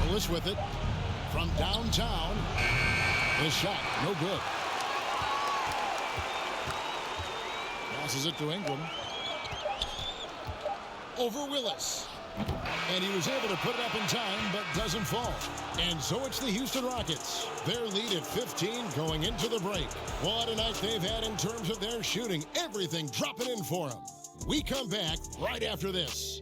Willis with it. From downtown. The shot, no good. Passes it to Ingram. Over Willis. And he was able to put it up in time, but doesn't fall. And so it's the Houston Rockets. Their lead at 15 going into the break. What a night they've had in terms of their shooting. Everything dropping in for them. We come back right after this.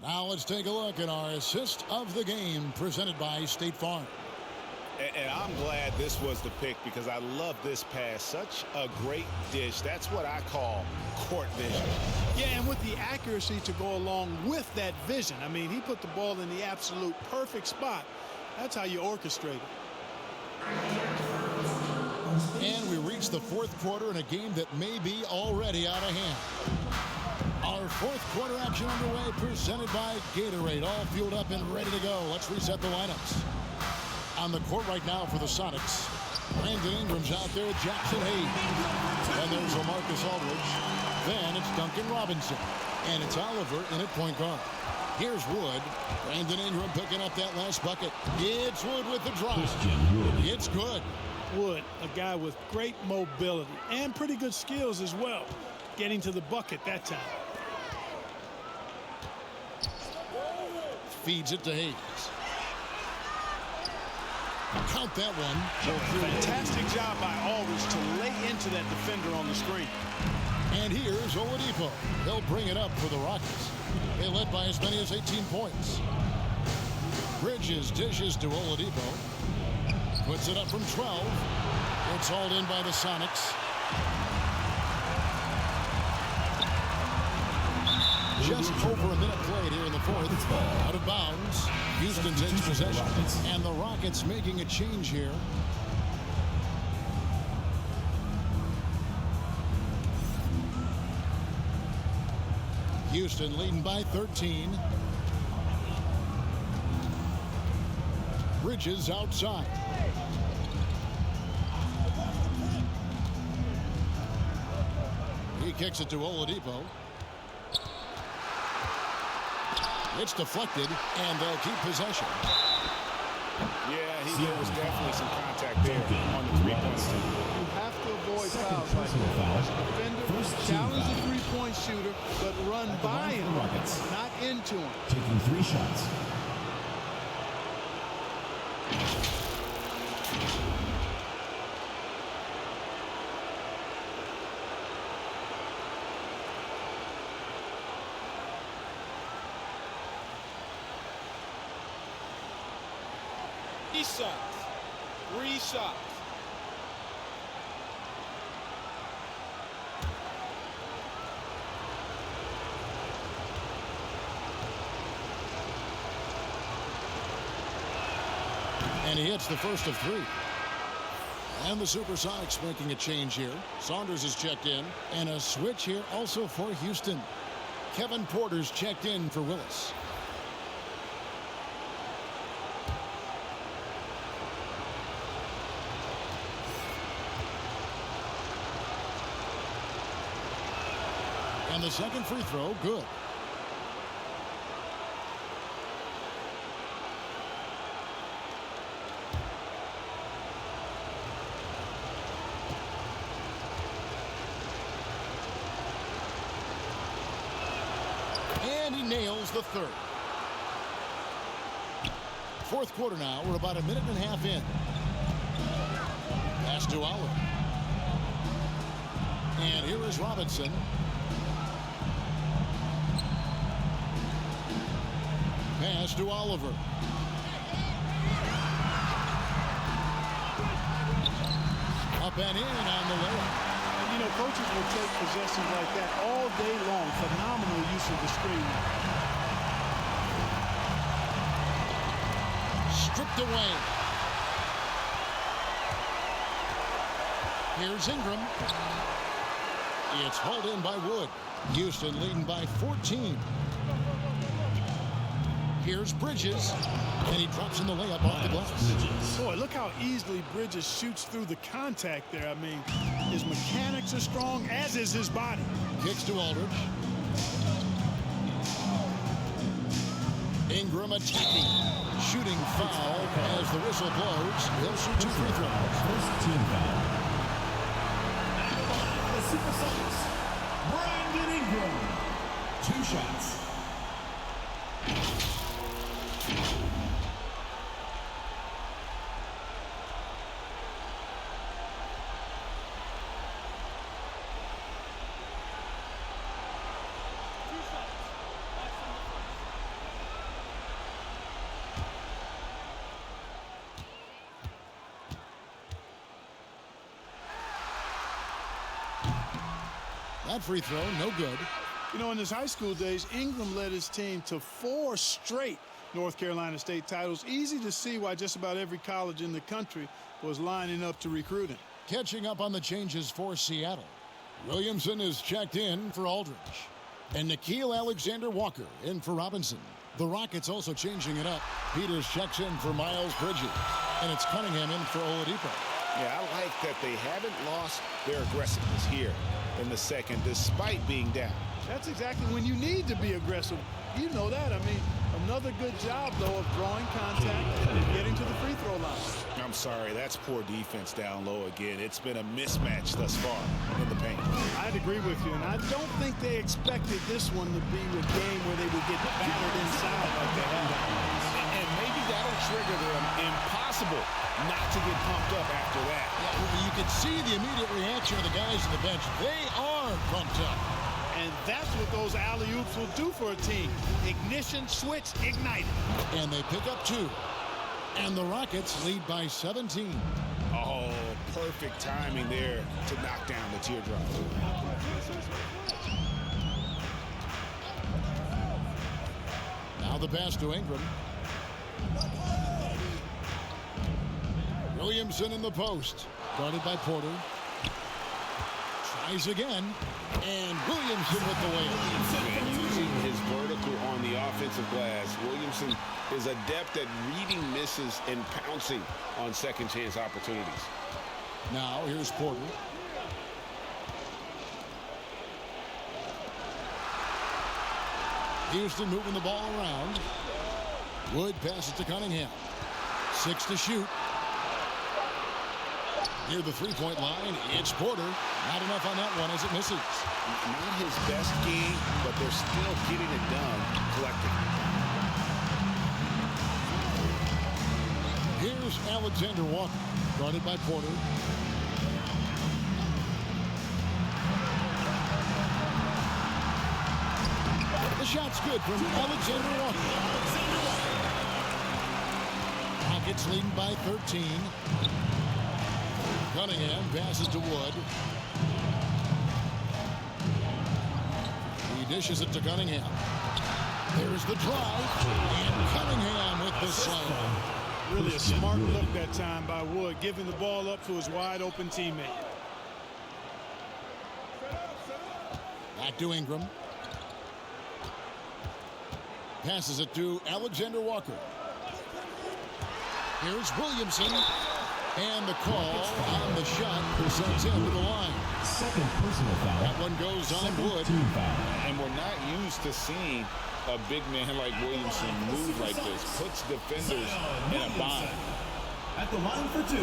Now let's take a look at our assist of the game presented by State Farm. And I'm glad this was the pick because I love this pass. Such a great dish. That's what I call court vision. Yeah, and with the accuracy to go along with that vision. I mean, he put the ball in the absolute perfect spot. That's how you orchestrate it. And we reach the fourth quarter in a game that may be already out of hand. Our fourth quarter action underway, presented by Gatorade. All fueled up and ready to go. Let's reset the lineups. On the court right now for the Sonics, Brandon Ingram's out there, Jackson Hayes. And there's LaMarcus Aldridge. Then it's Duncan Robinson. And it's Oliver in at point guard. Here's Wood. Brandon Ingram picking up that last bucket. It's Wood with the drive. It's good. Wood, a guy with great mobility and pretty good skills as well. Getting to the bucket that time. Feeds it to Hayes. Count that one. Fantastic job by Aldridge to lay into that defender on the screen. And here's Oladipo. They'll bring it up for the Rockets. They led by as many as 18 points. Bridges dishes to Oladipo. Puts it up from 12. It's hauled in by the Sonics. Just over a minute played here in the fourth. Out of bounds. Houston takes possession. And the Rockets making a change here. Houston leading by 13. Bridges outside. He kicks it to Oladipo. It's deflected, and they'll keep possession. Yeah, there was definitely some contact there on the three-point line. You have to avoid fouls like that. Defender, challenge the three-point shooter, but run by him, not into him. Taking 3 shots. Three shots. And he hits the first of 3. And the SuperSonics making a change here. Saunders is checked in. And a switch here also for Houston. Kevin Porter's checked in for Willis. And the second free throw, good. And he nails the third. Fourth quarter now. We're about a minute and a half in. Pass to Oliver. And here is Robinson. Pass to Oliver. Up and in on the layup. And, you know, coaches will take possessions like that all day long. Phenomenal use of the screen. Stripped away. Here's Ingram. It's hauled in by Wood. Houston leading by 14. Here's Bridges, and he drops in the layup off the glass. Boy, look how easily Bridges shoots through the contact there. I mean, his mechanics are strong, as is his body. Kicks to Aldridge. Ingram attacking. Shooting foul as the whistle blows. He'll shoot 2 free throws. First team foul. The SuperSonics, Brandon Ingram. 2 shots. That free throw, no good. You know, in his high school days, Ingram led his team to 4 straight North Carolina State titles. Easy to see why just about every college in the country was lining up to recruit him. Catching up on the changes for Seattle. Williamson is checked in for Aldridge. And Nickeil Alexander-Walker in for Robinson. The Rockets also changing it up. Peters checks in for Miles Bridges. And it's Cunningham in for Oladipo. Yeah, I like that they haven't lost their aggressiveness here in the second, despite being down. That's exactly when you need to be aggressive. You know that. I mean, another good job, though, of drawing contact and getting to the free throw line. I'm sorry, that's poor defense down low again. It's been a mismatch thus far in the paint. I'd agree with you, and I don't think they expected this one to be a game where they would get battered inside like they have. And maybe that'll trigger them. Impossible not to get pumped up after that. Yeah, you can see the immediate reaction of the guys on the bench. They are pumped up. And that's what those alley-oops will do for a team. Ignition switch ignited. And they pick up 2. And the Rockets lead by 17. Oh, perfect timing there to knock down the teardrop. Now the pass to Ingram. Williamson in the post. Guarded by Porter. Tries again. And Williamson with the layup. And using his vertical on the offensive glass, Williamson is adept at reading misses and pouncing on second chance opportunities. Now here's Porter. Houston moving the ball around. Wood passes to Cunningham. 6 to shoot. Near the three-point line, it's Porter. Not enough on that one as it misses. Not his best game, but they're still getting it done collectively. Here's Alexander Walker, guarded by Porter. The shot's good from Alexander Walker. Rockets leading by 13. Cunningham passes to Wood. He dishes it to Cunningham. There's the drive. And Cunningham with the slam. Really a smart look that time by Wood, giving the ball up to his wide-open teammate. Back to Ingram. Passes it to Alexander Walker. Here's Williamson. And the call on the shot sends him to the line. Second personal foul. That one goes on Wood. And we're not used to seeing a big man like Williamson move like this. Puts defenders in a bind. At the line for 2.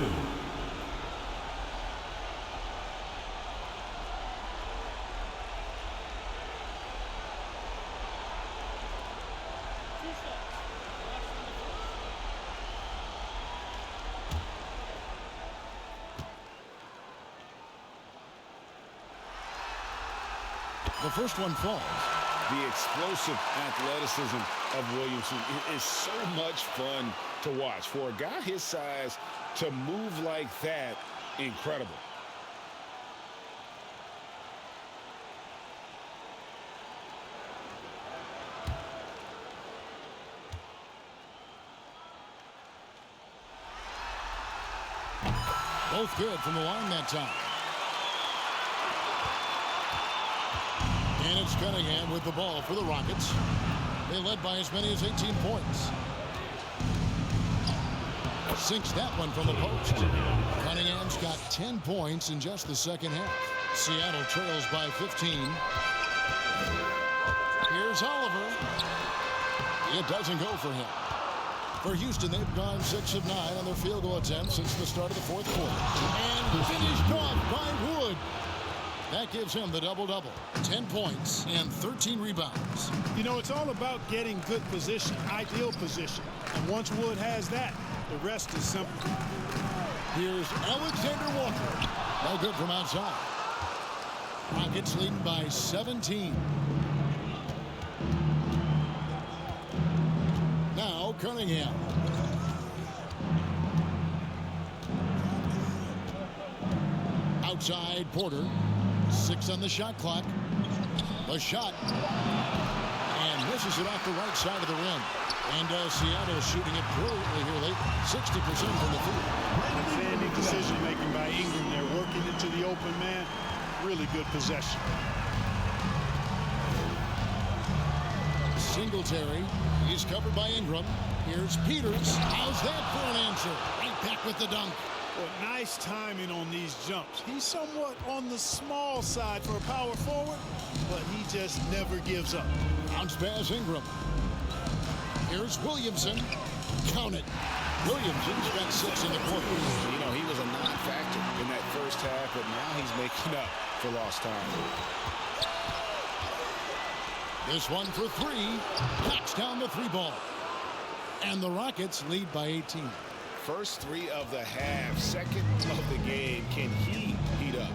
The first one falls. The explosive athleticism of Williamson is so much fun to watch. For a guy his size to move like that, incredible. Both good from the line that time. And it's Cunningham with the ball for the Rockets. They led by as many as 18 points. Sinks that one from the post. Cunningham's got 10 points in just the second half. Seattle trails by 15. Here's Oliver. It doesn't go for him. For Houston, they've gone 6 of 9 on their field goal attempts since the start of the fourth quarter. And finished off by Wood. That gives him the double-double. 10 points and 13 rebounds. You know, it's all about getting good position, ideal position. And once Wood has that, the rest is simple. Here's Alexander Walker. No good from outside. Rockets leading by 17. Now Cunningham. Outside Porter. 6 on the shot clock. The shot. And misses it off the right side of the rim. And Seattle shooting it brilliantly here late. 60% from the field. Outstanding decision making by Ingram there, working into the open man. Really good possession. Singletary. He's covered by Ingram. Here's Peters. How's that for an answer? Right back with the dunk. Well, nice timing on these jumps. He's somewhat on the small side for a power forward, but he just never gives up. Bounce pass Ingram. Here's Williamson. Count it. Williamson's got 6 in the quarter. You know, he was a non-factor in that first half, but now he's making up for lost time. This one for 3. Knocks down the 3 ball. And the Rockets lead by 18. First 3 of the half, second of the game. Can he heat up?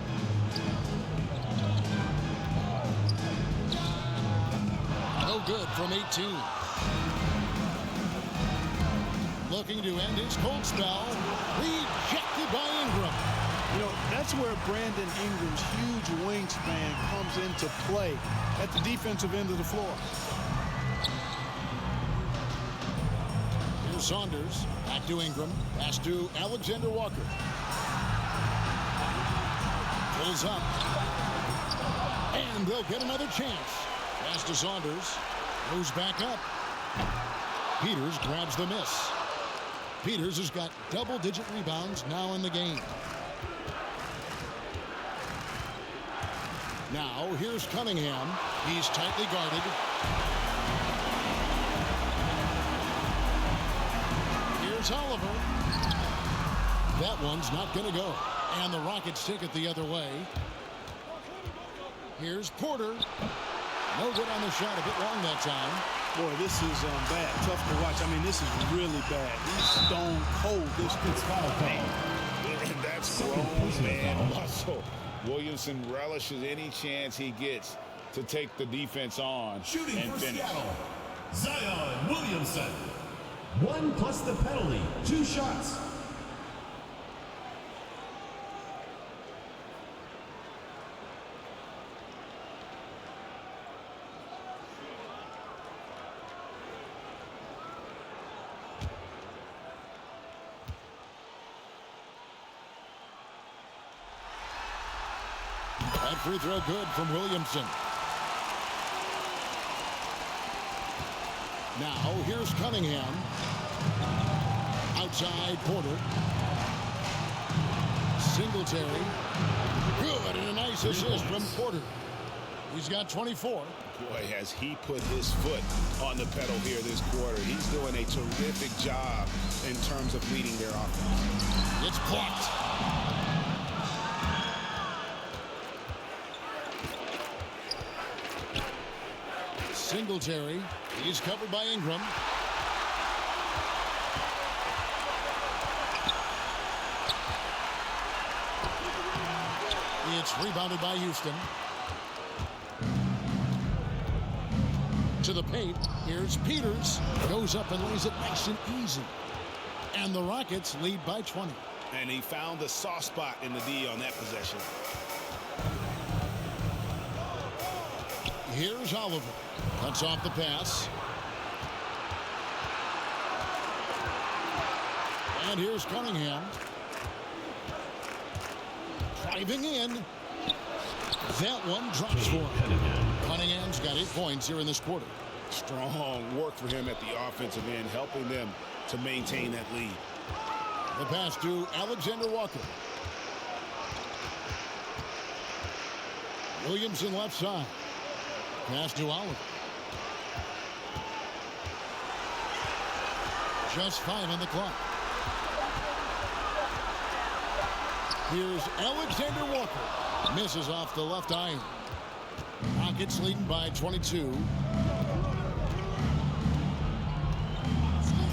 No good from 18. Looking to end his cold spell. Rejected by Ingram. You know, that's where Brandon Ingram's huge wingspan comes into play at the defensive end of the floor. Here's Saunders. Back to Ingram. Pass to Alexander Walker. Pulls up. And they'll get another chance. Pass to Saunders. Moves back up. Peters grabs the miss. Peters has got double-digit rebounds now in the game. Now, here's Cunningham. He's tightly guarded. Here's Oliver. That one's not going to go. And the Rockets take it the other way. Here's Porter. No good on the shot, a bit long that time. Boy, this is bad. Tough to watch. I mean, this is really bad. He's stone cold. This gets foul call. And that's grown man muscle. Williamson relishes any chance he gets to take the defense on Shooting and for finish. Seattle, Zion Williamson. 1 plus the penalty. 2 shots. That free throw good from Williamson. Now, here's Cunningham. Outside Porter. Singletary. Good, and a nice assist from Porter. He's got 24. Boy, has he put his foot on the pedal here this quarter. He's doing a terrific job in terms of leading their offense. It's blocked. Singletary. He's covered by Ingram. It's rebounded by Houston. To the paint. Here's Peters. Goes up and lays it nice and easy. And the Rockets lead by 20. And he found the soft spot in the D on that possession. Here's Oliver. Cuts off the pass. And here's Cunningham. Driving in. That one drops for him. Cunningham's got 8 points here in this quarter. Strong work for him at the offensive end, helping them to maintain that lead. The pass to Alexander Walker. Williamson left side. Pass to Oliver. Just 5 on the clock. Here's Alexander Walker. Misses off the left iron. Rockets leading by 22.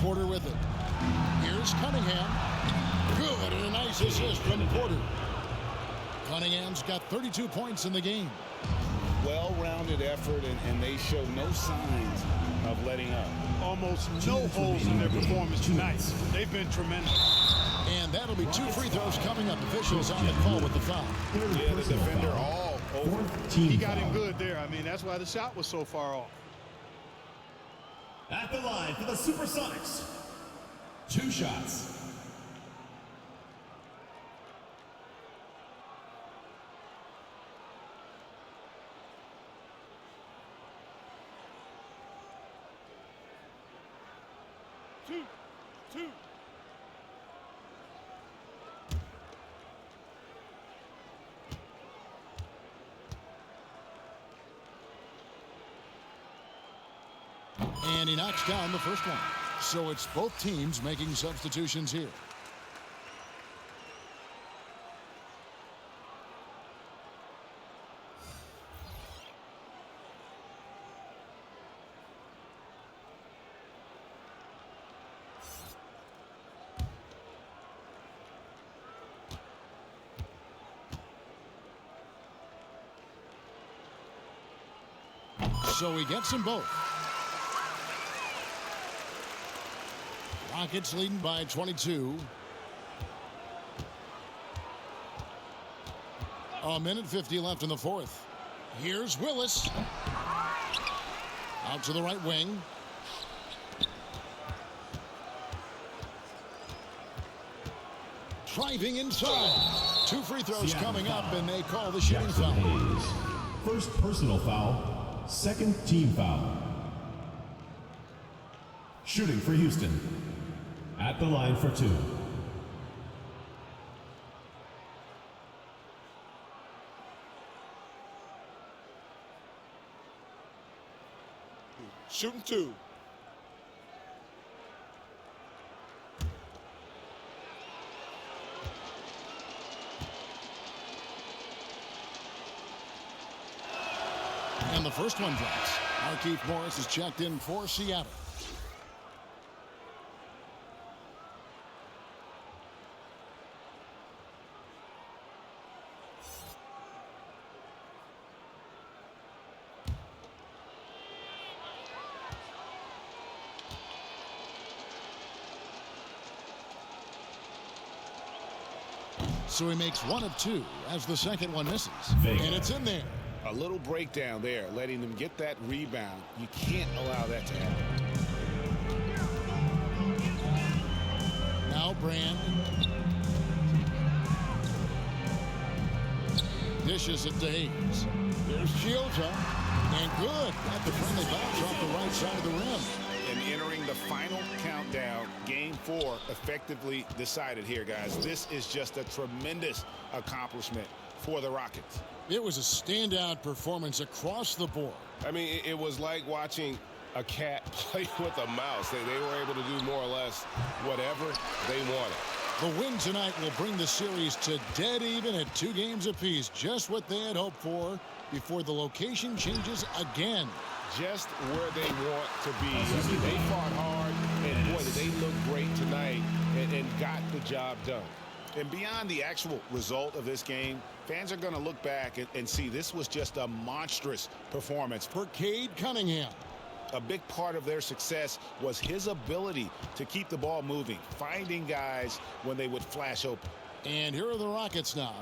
Porter with it. Here's Cunningham. Good, and a nice assist from Porter. Cunningham's got 32 points in the game. Well-rounded effort, and they show no signs of letting up. Almost no holes in their performance tonight. They've been tremendous. And that'll be 2 free throws coming up. Officials on the call with the foul. Yeah, the defender all over. Fourth team He got foul. him good there. I mean, that's why the shot was so far off. At the line for the SuperSonics, 2 shots. Two. And he knocks down the first one. So it's both teams making substitutions here. So he gets them both. Rockets leading by 22. A minute 50 left in the fourth. Here's Willis. Out to the right wing. Driving inside. 2 free throws coming up, and they call the shooting foul. Hayes. First personal foul, second team foul. Shooting for Houston. At the line for 2. Shooting 2. And the first one drops. Markieff Morris is checked in for Seattle. So he makes 1 of 2 as the second one misses. And it's in there. A little breakdown there, letting them get that rebound. You can't allow that to happen. Now Brand. Dishes it to Hayes. There's Chiozza. And good. Got the friendly bounce off the right side of the rim. And entering the final countdown, game 4 effectively decided here, guys. This is just a tremendous accomplishment for the Rockets. It was a standout performance across the board. I mean, it was like watching a cat play with a mouse. They were able to do more or less whatever they wanted. The win tonight will bring the series to dead even at 2 games apiece. Just what they had hoped for before the location changes again. Just where they want to be. I mean, they fought hard, and boy, did they look great tonight and got the job done. And beyond the actual result of this game, fans are going to look back and see this was just a monstrous performance. For Cade Cunningham. A big part of their success was his ability to keep the ball moving, finding guys when they would flash open. And here are the Rockets now.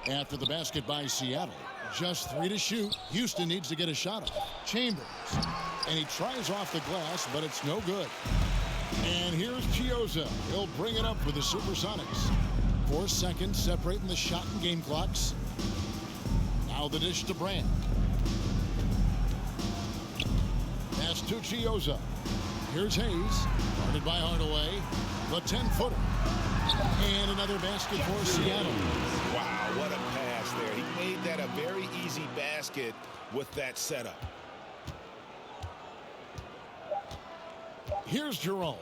After the basket by Seattle. Just 3 to shoot. Houston needs to get a shot off. Chambers. And he tries off the glass, but it's no good. And here's Chiozza. He'll bring it up for the SuperSonics. 4 seconds separating the shot and game clocks. Now the dish to Brand. Pass to Chiozza. Here's Hayes. Guarded by Hardaway. The 10-footer. And another basket for Seattle. Wow, what a pass there. He made that a very easy basket with that setup. Here's Jerome.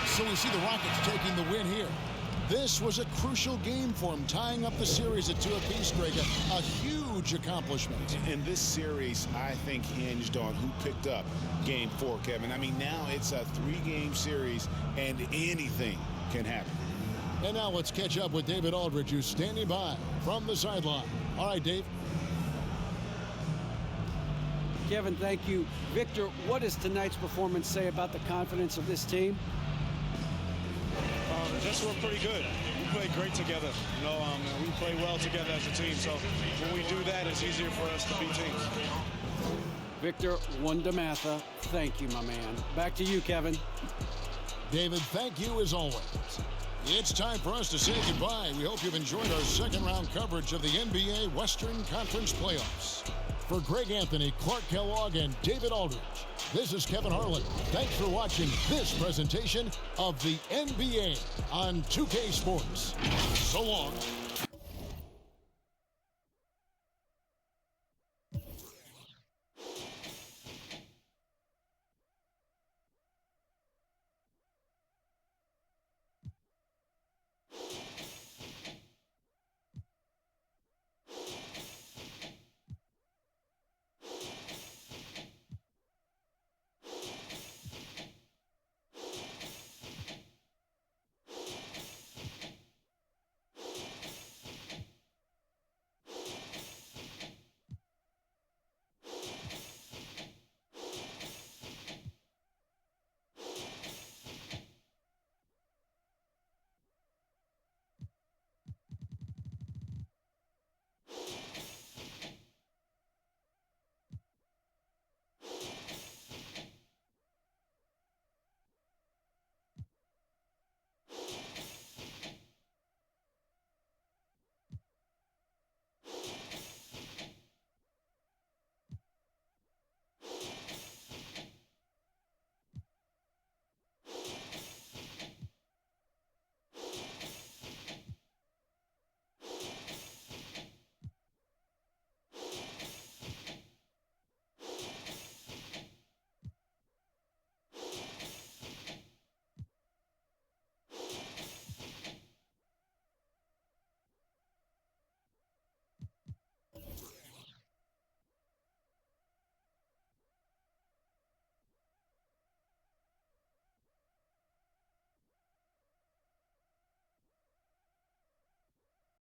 So we see the Rockets taking the win here. This was a crucial game for him, tying up the series at 2 apiece, Greg. A huge accomplishment. And this series, I think, hinged on who picked up game 4, Kevin. I mean, now it's a 3-game series, and anything can happen. And now let's catch up with David Aldridge, who's standing by from the sideline. All right, Dave. Kevin, thank you. Victor, what does tonight's performance say about the confidence of this team? Just we're pretty good. play great together. You know, we play well together as a team. So when we do that, it's easier for us to beat teams. Victor Wondermatha, thank you, my man. Back to you, Kevin. David, thank you as always. It's time for us to say goodbye. We hope you've enjoyed our second round coverage of the NBA Western Conference Playoffs. For Greg Anthony, Clark Kellogg, and David Aldridge, this is Kevin Harlan. Thanks for watching this presentation of the NBA on 2K Sports. So long.